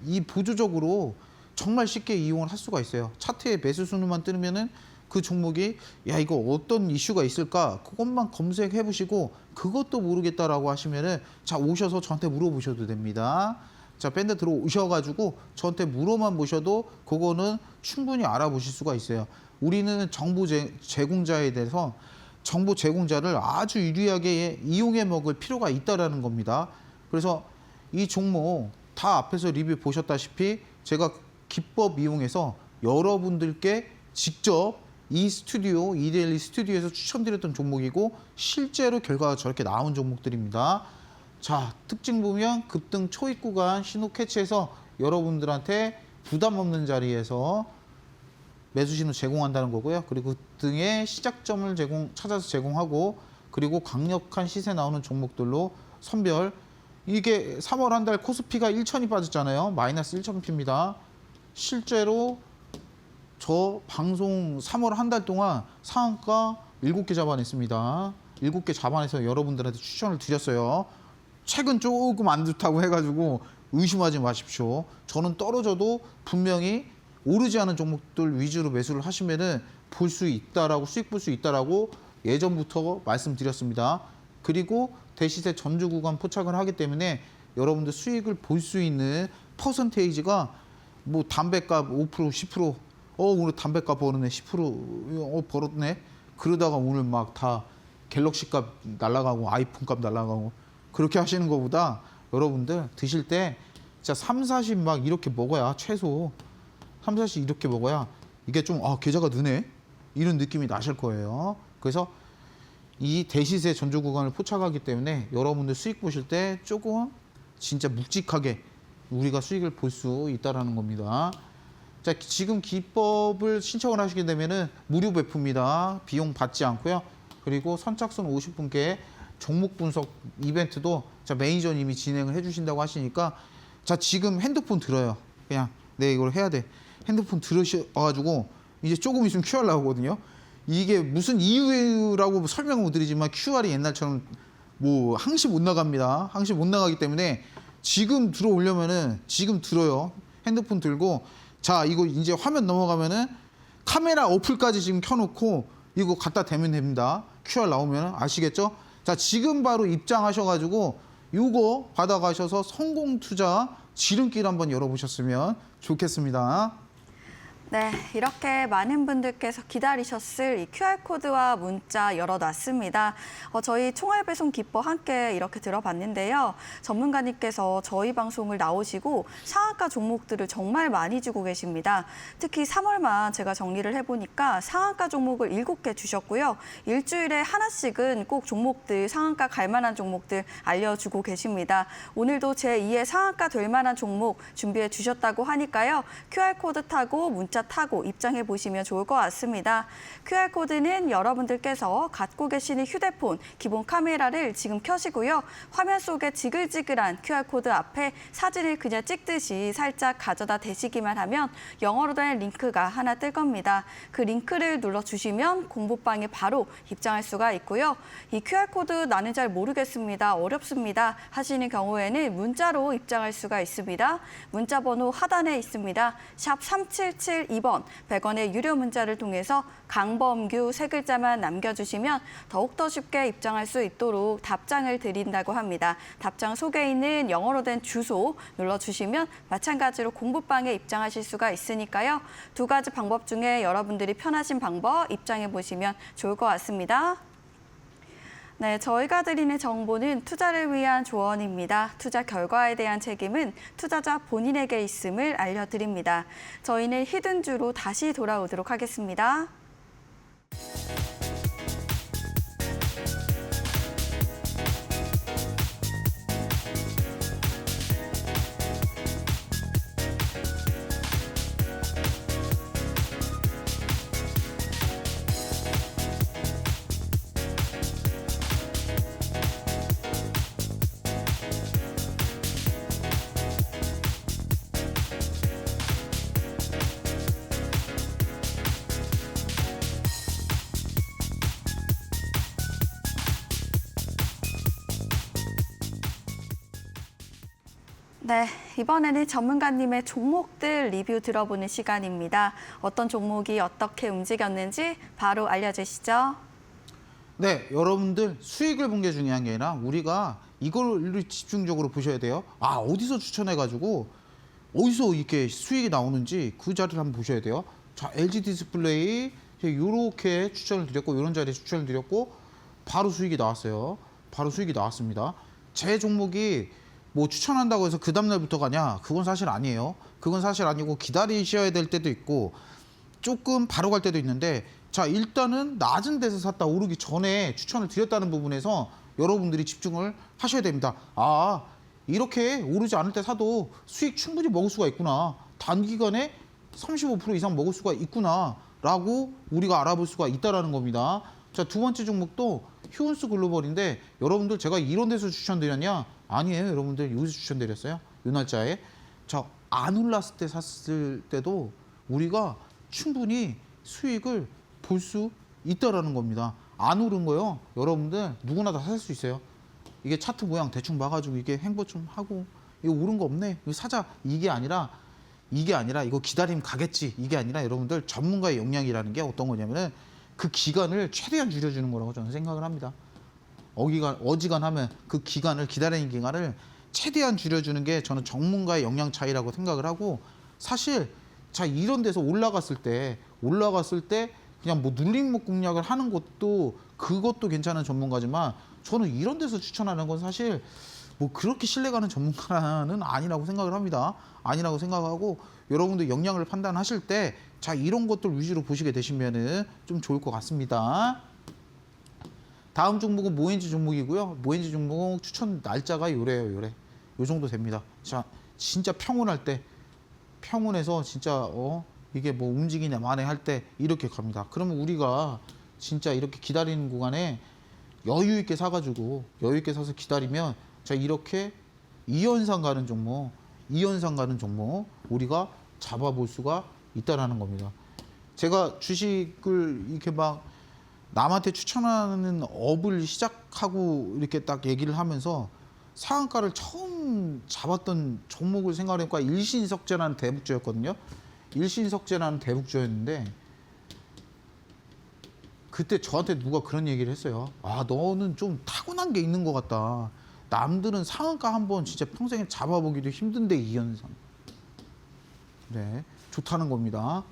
이 보조적으로 정말 쉽게 이용을 할 수가 있어요. 차트에 매수 순위만 뜨면은 그 종목이 야, 이거 어떤 이슈가 있을까 그것만 검색해 보시고 그것도 모르겠다라고 하시면은 자, 오셔서 저한테 물어보셔도 됩니다. 자, 밴드 들어오셔가지고 저한테 물어만 보셔도 그거는 충분히 알아보실 수가 있어요. 우리는 정보 제공자에 대해서 정보 제공자를 아주 유리하게 이용해 먹을 필요가 있다라는 겁니다. 그래서 이 종목 다 앞에서 리뷰 보셨다시피 제가 기법 이용해서 여러분들께 직접 이 스튜디오, 이데일리 스튜디오에서 추천드렸던 종목이고 실제로 결과가 저렇게 나온 종목들입니다. 자, 특징 보면 급등 초입 구간 신호 캐치해서 여러분들한테 부담 없는 자리에서 매수 신호 제공한다는 거고요. 그리고 등의 시작점을 찾아서 제공하고 그리고 강력한 시세 나오는 종목들로 선별. 이게 3월 한 달 코스피가 1천이 빠졌잖아요. 마이너스 1,000피입니다. 실제로 저 방송 3월 한 달 동안 상한가 7개 잡아냈습니다. 7개 잡아내서 여러분들한테 추천을 드렸어요. 최근 조금 안 좋다고 해가지고 의심하지 마십시오. 저는 떨어져도 분명히 오르지 않은 종목들 위주로 매수를 하시면은 볼 수 있다라고 수익 볼 수 있다라고 예전부터 말씀드렸습니다. 그리고 대시세 전주 구간 포착을 하기 때문에 여러분들 수익을 볼 수 있는 퍼센테이지가 담배값 5%, 10%, 오늘 담배값 벌었네, 10% 벌었네. 그러다가 오늘 막 다 갤럭시 값 날라가고 아이폰 값 날라가고 그렇게 하시는 것보다 여러분들 드실 때 진짜 3, 40 막 이렇게 먹어야 최소 3, 40 이렇게 먹어야 이게 좀 계좌가 느네 이런 느낌이 나실 거예요. 그래서 이 대시세 전주 구간을 포착하기 때문에 여러분들 수익 보실 때 조금 진짜 묵직하게 우리가 수익을 볼 수 있다라는 겁니다. 자, 지금 기법을 신청을 하시게 되면은 무료 배포입니다. 비용 받지 않고요. 그리고 선착순 50분께 종목 분석 이벤트도 자, 매니저님이 진행을 해주신다고 하시니까 자, 지금 핸드폰 들어요. 그냥 내 이걸 해야 돼. 핸드폰 들으셔가지고 이제 조금 있으면 QR 나오거든요. 이게 무슨 이유라고 설명을 못 드리지만 QR이 옛날처럼 항시 못 나갑니다. 항시 못 나가기 때문에 지금 들어오려면은 지금 들어요. 핸드폰 들고 자, 이거 이제 화면 넘어가면은 카메라 어플까지 지금 켜놓고 이거 갖다 대면 됩니다. QR 나오면 아시겠죠? 자, 지금 바로 입장하셔가지고 이거 받아가셔서 성공 투자 지름길 한번 열어보셨으면 좋겠습니다. 네, 이렇게 많은 분들께서 기다리셨을 이 QR코드와 문자 열어놨습니다. 저희 총알배송 기법 함께 이렇게 들어봤는데요. 전문가님께서 저희 방송을 나오시고 상한가 종목들을 정말 많이 주고 계십니다. 특히 3월만 제가 정리를 해보니까 상한가 종목을 7개 주셨고요. 일주일에 하나씩은 꼭 종목들, 상한가 갈 만한 종목들 알려주고 계십니다. 오늘도 제2의 상한가 될 만한 종목 준비해 주셨다고 하니까요. QR코드 타고 문자 타고 입장해 보시면 좋을 것 같습니다. QR코드는 여러분들께서 갖고 계시는 휴대폰 기본 카메라를 지금 켜시고요. 화면 속에 지글지글한 QR코드 앞에 사진을 그냥 찍듯이 살짝 가져다 대시기만 하면 영어로 된 링크가 하나 뜰 겁니다. 그 링크를 눌러주시면 공부방에 바로 입장할 수가 있고요. 이 QR코드 나는 잘 모르겠습니다. 어렵습니다. 하시는 경우에는 문자로 입장할 수가 있습니다. 문자 번호 하단에 있습니다. 샵 3772번 100원의 유료 문자를 통해서 강범규 세 글자만 남겨주시면 더욱더 쉽게 입장할 수 있도록 답장을 드린다고 합니다. 답장 속에 있는 영어로 된 주소 눌러주시면 마찬가지로 공부방에 입장하실 수가 있으니까요. 두 가지 방법 중에 여러분들이 편하신 방법 입장해 보시면 좋을 것 같습니다. 네, 저희가 드리는 정보는 투자를 위한 조언입니다. 투자 결과에 대한 책임은 투자자 본인에게 있음을 알려드립니다. 저희는 히든주로 다시 돌아오도록 하겠습니다. 네, 이번에는 전문가님의 종목들 리뷰 들어보는 시간입니다. 어떤 종목이 어떻게 움직였는지 바로 알려주시죠. 네, 여러분들 수익을 본 게 중요한 게 아니라 우리가 이걸 집중적으로 보셔야 돼요. 아, 어디서 추천해가지고 어디서 이렇게 수익이 나오는지 그 자리를 한번 보셔야 돼요. 자, LG 디스플레이 이렇게 추천을 드렸고 이런 자리에 추천을 드렸고 바로 수익이 나왔어요. 바로 수익이 나왔습니다. 제 종목이 뭐 추천한다고 해서 그 다음날부터 가냐? 그건 사실 아니에요. 그건 사실 아니고 기다리셔야 될 때도 있고 조금 바로 갈 때도 있는데 자, 일단은 낮은 데서 샀다 오르기 전에 추천을 드렸다는 부분에서 여러분들이 집중을 하셔야 됩니다. 아, 이렇게 오르지 않을 때 사도 수익 충분히 먹을 수가 있구나. 단기간에 35% 이상 먹을 수가 있구나 라고 우리가 알아볼 수가 있다는 겁니다. 자, 두 번째 종목도 휴온스 글로벌인데 여러분들 제가 이런 데서 추천드렸냐? 아니에요. 여러분들 여기서 추천드렸어요. 이 날짜에. 자, 안 올랐을 때 샀을 때도 우리가 충분히 수익을 볼 수 있다라는 겁니다. 안 오른 거요. 여러분들 누구나 다 살 수 있어요. 이게 차트 모양 대충 봐가지고 이게 행보 좀 하고 이거 오른 거 없네. 이거 사자. 이게 아니라 이거 기다리면 가겠지. 이게 아니라 여러분들 전문가의 역량이라는 게 어떤 거냐면은 그 기간을 최대한 줄여주는 거라고 저는 생각을 합니다. 어지간하면 그 기간을 기다리는 기간을 최대한 줄여주는 게 저는 전문가의 역량 차이라고 생각을 하고 사실 자 이런 데서 올라갔을 때 그냥 뭐 눌림목 공략을 하는 것도 그것도 괜찮은 전문가지만 저는 이런 데서 추천하는 건 사실 뭐 그렇게 신뢰가는 전문가는 아니라고 생각을 합니다. 아니라고 생각하고 여러분들 역량을 판단하실 때 자 이런 것들 위주로 보시게 되시면은 좀 좋을 것 같습니다. 다음 종목은 모엔지 종목이고요. 모엔지 종목 추천 날짜가 요래요. 요 정도 됩니다. 자 진짜 평온할 때 평온해서 진짜 이게 뭐 움직이냐 마네 할 때 이렇게 갑니다. 그러면 우리가 진짜 이렇게 기다리는 구간에 여유 있게 사가지고 여유 있게 사서 기다리면 자 이렇게 이연상 가는 종목 우리가 잡아볼 수가 있다라는 겁니다. 제가 주식을 이렇게 막 남한테 추천하는 업을 시작하고 이렇게 딱 얘기를 하면서 상한가를 처음 잡았던 종목을 생각해보니까 일신석재라는 대북주였거든요. 일신석재라는 대북주였는데 그때 저한테 누가 그런 얘기를 했어요. 아, 너는 좀 타고난 게 있는 것 같다. 남들은 상한가 한번 진짜 평생에 잡아보기도 힘든데 이연상. 네, 좋다는 겁니다.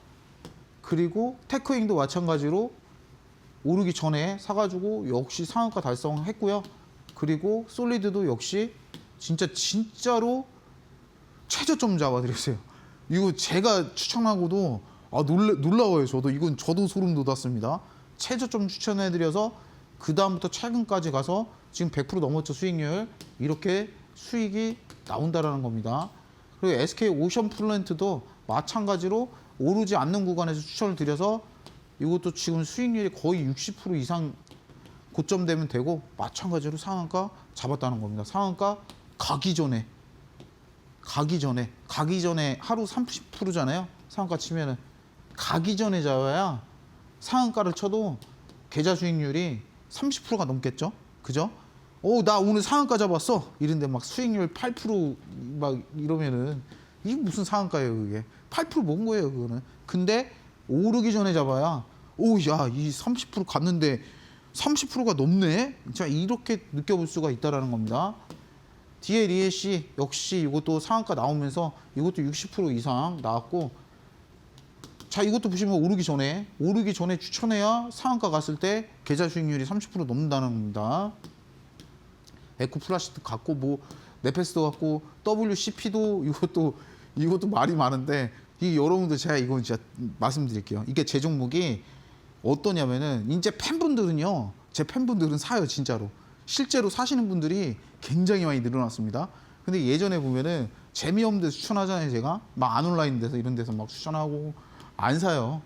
그리고 테크잉도 마찬가지로 오르기 전에 사가지고 역시 상한가 달성했고요. 그리고 솔리드도 역시 진짜로 최저점 잡아드렸어요. 이거 제가 추천하고도 놀라워요. 저도 소름 돋았습니다. 최저점 추천해드려서 그 다음부터 최근까지 가서 지금 100% 넘었죠. 수익률. 이렇게 수익이 나온다라는 겁니다. 그리고 SK 오션플랜트도 마찬가지로 오르지 않는 구간에서 추천을 드려서 이것도 지금 수익률이 거의 60% 이상 고점 되면 되고 마찬가지로 상한가 잡았다는 겁니다. 상한가 가기 전에 하루 30%잖아요. 상한가 치면은 가기 전에 잡아야 상한가를 쳐도 계좌 수익률이 30%가 넘겠죠. 그죠? 나 오늘 상한가 잡았어. 이런데 막 수익률 8%막 이러면은 이게 무슨 상한가예요, 그게. 8% 먹은 거예요, 그거는. 근데 오르기 전에 잡아야 이 30% 갔는데 30%가 넘네. 자, 이렇게 느껴볼 수가 있다라는 겁니다. DLEC 역시 이것도 상한가 나오면서 이것도 60% 이상 나왔고 자, 이것도 보시면 오르기 전에 추천해야 상한가 갔을 때 계좌 수익률이 30% 넘는다는 겁니다. 에코플라스틱 갖고 뭐 네페스도 갖고 WCP도 이것도 말이 많은데 이 여러분들 제가 이건 진짜 말씀드릴게요. 이게 제 종목이 어떠냐면은 이제 팬분들은요. 제 팬분들은 사요, 진짜로. 실제로 사시는 분들이 굉장히 많이 늘어났습니다. 근데 예전에 보면은 재미없는 데서 추천하잖아요, 제가. 막 안 온라인 데서 이런 데서 막 추천하고 안 사요.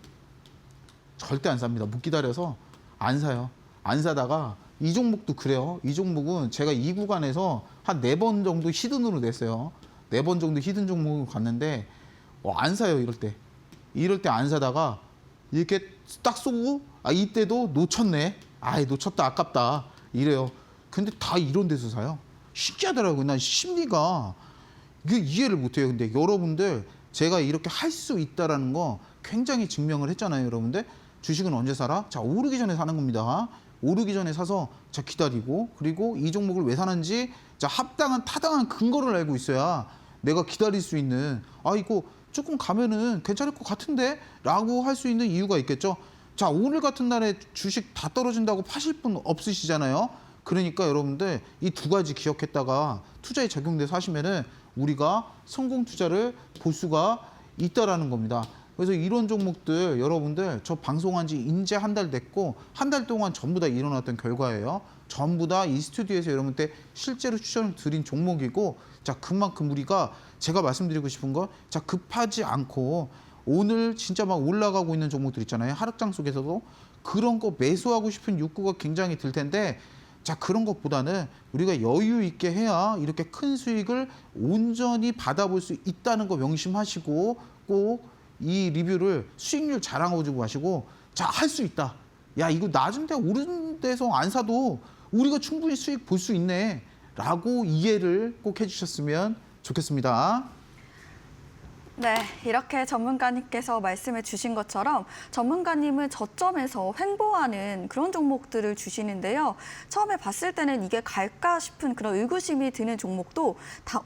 절대 안 삽니다. 못 기다려서 안 사요. 안 사다가 이 종목도 그래요. 이 종목은 제가 이 구간에서 한 4번 정도 히든으로 냈어요. 4번 정도 히든 종목을 갔는데 안 사요, 이럴 때. 이럴 때 안 사다가 이렇게 딱 쏘고 이때도 놓쳤네. 놓쳤다, 아깝다. 이래요. 근데 다 이런 데서 사요. 신기하더라고요. 난 심리가 이게 이해를 못해요. 근데 여러분들 제가 이렇게 할 수 있다라는 거 굉장히 증명을 했잖아요. 여러분들 주식은 언제 사라? 자, 오르기 전에 사는 겁니다. 오르기 전에 사서 자 기다리고, 그리고 이 종목을 왜 사는지 자 합당한 타당한 근거를 알고 있어야 내가 기다릴 수 있는, 아 이거 조금 가면은 괜찮을 것 같은데 라고 할 수 있는 이유가 있겠죠. 자, 오늘 같은 날에 주식 다 떨어진다고 파실 분 없으시잖아요. 그러니까 여러분들 이 두 가지 기억했다가 투자에 적용돼서 하시면은 우리가 성공 투자를 볼 수가 있다라는 겁니다. 그래서 이런 종목들 여러분들 저 방송한 지 이제 한 달 됐고, 한 달 동안 전부 다 일어났던 결과예요. 전부 다 이 스튜디오에서 여러분들 실제로 추천을 드린 종목이고, 자 그만큼 우리가 제가 말씀드리고 싶은 건 자 급하지 않고 오늘 진짜 막 올라가고 있는 종목들 있잖아요. 하락장 속에서도 그런 거 매수하고 싶은 욕구가 굉장히 들 텐데, 자 그런 것보다는 우리가 여유 있게 해야 이렇게 큰 수익을 온전히 받아볼 수 있다는 거 명심하시고 꼭 이 리뷰를 수익률 자랑하고 하시고, 자 할 수 있다. 야 이거 낮은 데 오른 데서 안 사도 우리가 충분히 수익 볼 수 있네 라고 이해를 꼭 해주셨으면 좋겠습니다. 네, 이렇게 전문가님께서 말씀해 주신 것처럼 전문가님은 저점에서 횡보하는 그런 종목들을 주시는데요. 처음에 봤을 때는 이게 갈까 싶은 그런 의구심이 드는 종목도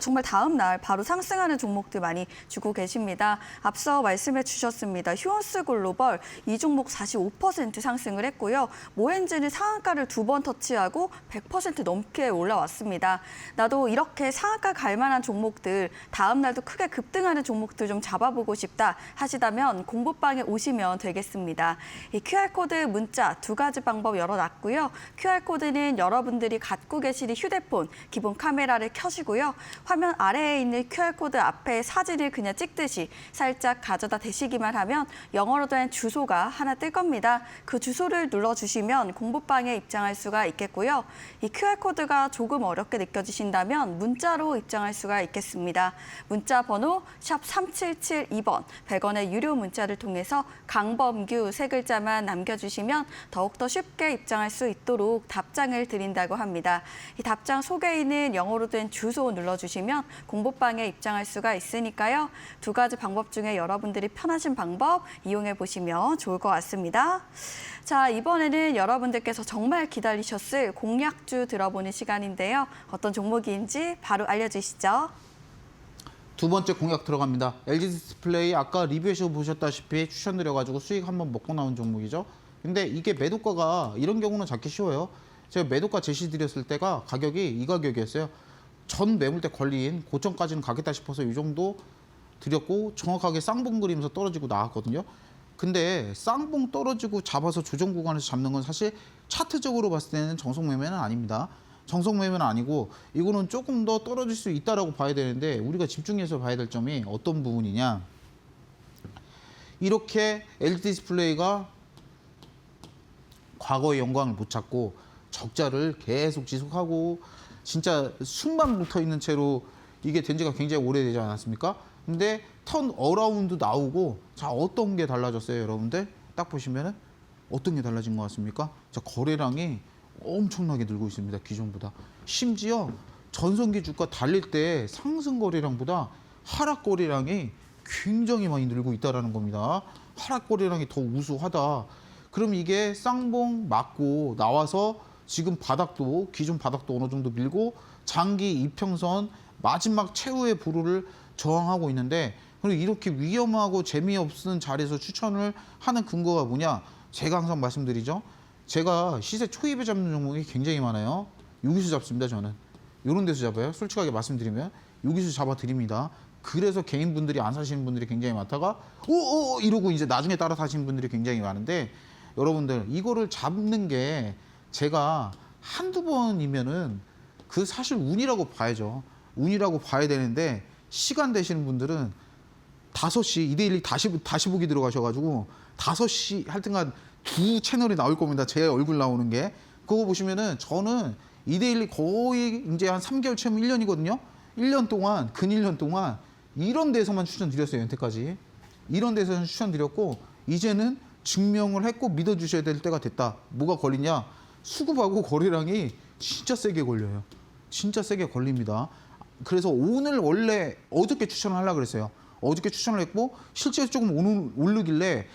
정말 다음 날 바로 상승하는 종목들 많이 주고 계십니다. 앞서 말씀해 주셨습니다. 휴원스 글로벌 이 종목 45% 상승을 했고요. 모엔즈는 상한가를 2번 터치하고 100% 넘게 올라왔습니다. 나도 이렇게 상한가 갈 만한 종목들, 다음 날도 크게 급등하는 종목들 좀 잡아보고 싶다 하시다면 공부방에 오시면 되겠습니다. 이 QR코드 문자 두 가지 방법 열어놨고요. QR코드는 여러분들이 갖고 계신 휴대폰 기본 카메라를 켜시고요. 화면 아래에 있는 QR코드 앞에 사진을 그냥 찍듯이 살짝 가져다 대시기만 하면 영어로 된 주소가 하나 뜰 겁니다. 그 주소를 눌러주시면 공부방에 입장할 수가 있겠고요. 이 QR코드가 조금 어렵게 느껴지신다면 문자로 입장할 수가 있겠습니다. 문자 번호 샵 3772번 100원의 유료 문자를 통해서 강범규 세 글자만 남겨주시면 더욱더 쉽게 입장할 수 있도록 답장을 드린다고 합니다. 이 답장 속에 있는 영어로 된 주소 눌러주시면 공부방에 입장할 수가 있으니까요. 두 가지 방법 중에 여러분들이 편하신 방법 이용해 보시면 좋을 것 같습니다. 자, 이번에는 여러분들께서 정말 기다리셨을 공략주 들어보는 시간인데요. 어떤 종목인지 바로 알려주시죠. 두 번째 공약 들어갑니다. LG 디스플레이 아까 리뷰에서 보셨다시피 추천드려가지고 수익 한번 먹고 나온 종목이죠. 근데 이게 매도가가 이런 경우는 잡기 쉬워요. 제가 매도가 제시 드렸을 때가 가격이 이 가격이었어요. 전 매물대 걸린 고점까지는 가겠다 싶어서 이 정도 드렸고 정확하게 쌍봉 그리면서 떨어지고 나왔거든요. 근데 쌍봉 떨어지고 잡아서 조정 구간에서 잡는 건 사실 차트적으로 봤을 때는 정석 매매는 아닙니다. 정석 매매는 아니고 이거는 조금 더 떨어질 수 있다라고 봐야 되는데, 우리가 집중해서 봐야 될 점이 어떤 부분이냐. 이렇게 LG 디스플레이가 과거의 영광을 못 찾고 적자를 계속 지속하고 진짜 숨만 붙어 있는 채로 이게 된 지가 굉장히 오래되지 않았습니까? 근데 턴 어라운드 나오고, 자 어떤 게 달라졌어요 여러분들? 딱 보시면은 어떤 게 달라진 것 같습니까? 자 거래량이 엄청나게 늘고 있습니다. 기존보다. 심지어 전성기 주가 달릴 때 상승 거래량보다 하락 거래량이 굉장히 많이 늘고 있다는 겁니다. 하락 거래량이 더 우수하다. 그럼 이게 쌍봉 맞고 나와서 지금 바닥도, 기존 바닥도 어느 정도 밀고 장기 이평선 마지막 최후의 부루를 저항하고 있는데, 그리고 이렇게 위험하고 재미없는 자리에서 추천을 하는 근거가 뭐냐? 제가 항상 말씀드리죠. 제가 시세 초입에 잡는 종목이 굉장히 많아요. 여기서 잡습니다, 저는. 이런 데서 잡아요. 솔직하게 말씀드리면 여기서 잡아드립니다. 그래서 개인분들이 안 사시는 분들이 굉장히 많다가 오오 이러고 이제 나중에 따라 사시는 분들이 굉장히 많은데, 여러분들 이거를 잡는 게 제가 한두 번이면은 그 사실 운이라고 봐야죠. 운이라고 봐야 되는데, 시간 되시는 분들은 5시 이데일리 다시 보기 들어가셔가지고 5시 하여튼간 두 채널이 나올 겁니다. 제 얼굴 나오는 게. 그거 보시면은 저는 이데일리 거의 이제 한 3개월 채면 1년이거든요. 1년 동안, 근 1년 동안 이런 데서만 추천드렸어요. 여태까지. 이런 데서는 추천드렸고, 이제는 증명을 했고 믿어주셔야 될 때가 됐다. 뭐가 걸리냐? 수급하고 거래량이 진짜 세게 걸려요. 진짜 세게 걸립니다. 그래서 오늘 원래 어저께 추천을 하려고 그랬어요. 어저께 추천을 했고 실제로 조금 오늘 오르길래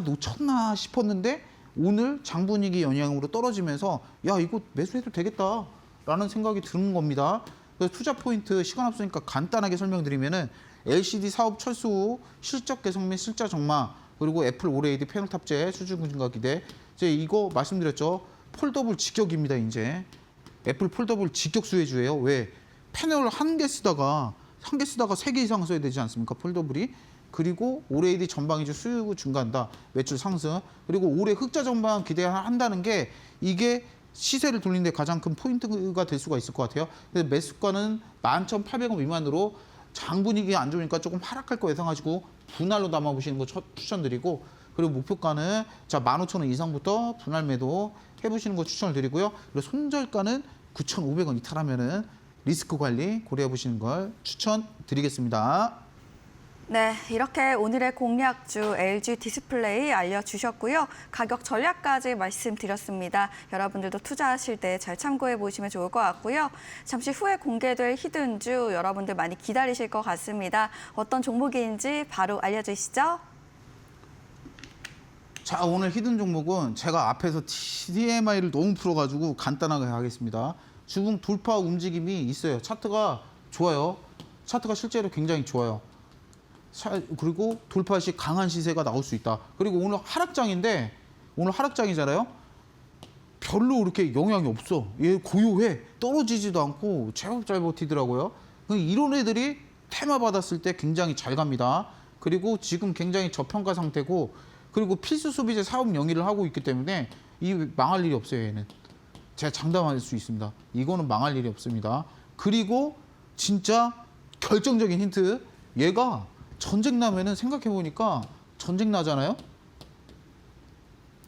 놓쳤나 싶었는데 오늘 장 분위기 영향으로 떨어지면서 야 이거 매수해도 되겠다라는 생각이 드는 겁니다. 그래서 투자 포인트 시간 없으니까 간단하게 설명드리면은 LCD 사업 철수 후 실적 개선 및 실적 전망 그리고 애플 올해이드 패널 탑재 수주 증가 기대 이제 이거 말씀드렸죠. 폴더블 직격입니다. 이제 애플 폴더블 직격 수혜주예요. 왜? 패널 한 개 쓰다가 3개 이상 써야 되지 않습니까? 폴더블이. 그리고 올해이드 전방이주 수요 증가한다. 매출 상승. 그리고 올해 흑자 전방 기대한다는 게 이게 시세를 돌리는 데 가장 큰 포인트가 될 수가 있을 것 같아요. 그래서 매수가는 11,800원 미만으로 장 분위기가 안 좋으니까 조금 하락할 거 예상하시고 분할로 담아보시는 거 추천드리고 그리고 목표가는 15,000원 이상부터 분할 매도 해보시는 거 추천을 드리고요. 그리고 손절가는 9,500원 이탈하면은 리스크 관리 고려해 보시는 걸 추천드리겠습니다. 네, 이렇게 오늘의 공략주 LG 디스플레이 알려주셨고요. 가격 전략까지 말씀드렸습니다. 여러분들도 투자하실 때 잘 참고해 보시면 좋을 것 같고요. 잠시 후에 공개될 히든주 여러분들 많이 기다리실 것 같습니다. 어떤 종목인지 바로 알려주시죠. 자, 오늘 히든 종목은 제가 앞에서 TMI를 너무 풀어가지고 간단하게 하겠습니다. 주봉 돌파 움직임이 있어요. 차트가 좋아요. 차트가 실제로 굉장히 좋아요. 그리고 돌파 시 강한 시세가 나올 수 있다. 그리고 오늘 하락장인데 오늘 하락장이잖아요. 별로 그렇게 영향이 없어. 얘 고요해. 떨어지지도 않고 제법 잘 버티더라고요. 이런 애들이 테마 받았을 때 굉장히 잘 갑니다. 그리고 지금 굉장히 저평가 상태고 그리고 필수 소비재 사업 영위를 하고 있기 때문에 이 망할 일이 없어요. 얘는. 제가 장담할 수 있습니다. 이거는 망할 일이 없습니다. 그리고 진짜 결정적인 힌트. 얘가 전쟁 나면은 생각해보니까 전쟁 나잖아요.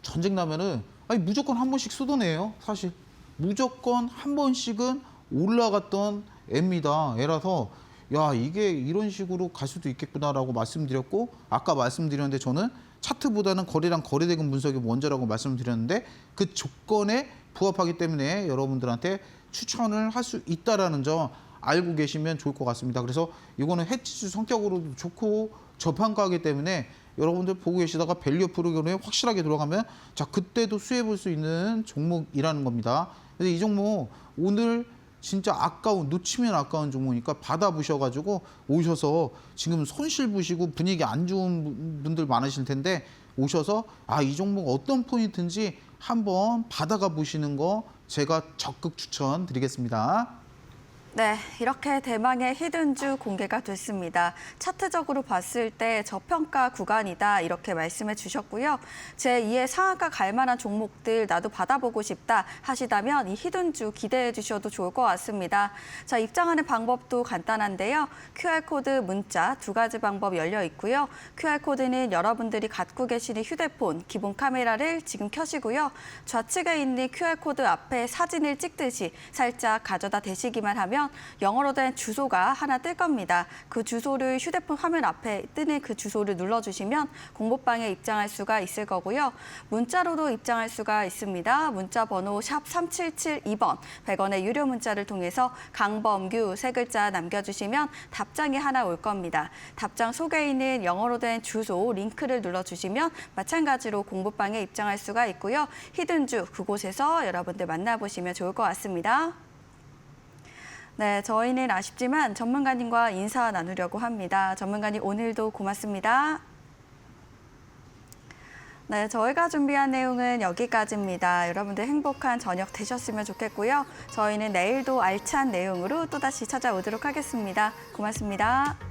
전쟁 나면은 무조건 한 번씩 쏟아내요. 사실 무조건 한 번씩은 올라갔던 애입니다. 애라서 야 이게 이런 식으로 갈 수도 있겠구나라고 말씀드렸고 아까 말씀드렸는데 저는 차트보다는 거래량 거래대금 분석이 먼저라고 말씀드렸는데 그 조건에 부합하기 때문에 여러분들한테 추천을 할 수 있다라는 점 알고 계시면 좋을 것 같습니다. 그래서 이거는 해지수 성격으로도 좋고 저평가하기 때문에 여러분들 보고 계시다가 밸류 프로그램에 확실하게 들어가면 자 그때도 수혜 볼 수 있는 종목이라는 겁니다. 그래서 이 종목 오늘 진짜 놓치면 아까운 종목이니까 받아보셔가지고 오셔서 지금 손실 보시고 분위기 안 좋은 분들 많으실 텐데 오셔서 이 종목 어떤 포인트인지 한번 받아가 보시는 거 제가 적극 추천드리겠습니다. 네, 이렇게 대망의 히든주 공개가 됐습니다. 차트적으로 봤을 때 저평가 구간이다 이렇게 말씀해 주셨고요. 제2의 상한가 갈 만한 종목들 나도 받아보고 싶다 하시다면 이 히든주 기대해 주셔도 좋을 것 같습니다. 자, 입장하는 방법도 간단한데요. QR코드 문자 두 가지 방법 열려 있고요. QR코드는 여러분들이 갖고 계시는 휴대폰 기본 카메라를 지금 켜시고요. 좌측에 있는 QR코드 앞에 사진을 찍듯이 살짝 가져다 대시기만 하면 영어로 된 주소가 하나 뜰 겁니다. 그 주소를 휴대폰 화면 앞에 뜨는 그 주소를 눌러주시면 공모방에 입장할 수가 있을 거고요. 문자로도 입장할 수가 있습니다. 문자 번호 샵 3772번 100원의 유료 문자를 통해서 강범규 세 글자 남겨주시면 답장이 하나 올 겁니다. 답장 속에 있는 영어로 된 주소 링크를 눌러주시면 마찬가지로 공모방에 입장할 수가 있고요. 히든주 그곳에서 여러분들 만나보시면 좋을 것 같습니다. 네, 저희는 아쉽지만 전문가님과 인사 나누려고 합니다. 전문가님 오늘도 고맙습니다. 네, 저희가 준비한 내용은 여기까지입니다. 여러분들 행복한 저녁 되셨으면 좋겠고요. 저희는 내일도 알찬 내용으로 또다시 찾아오도록 하겠습니다. 고맙습니다.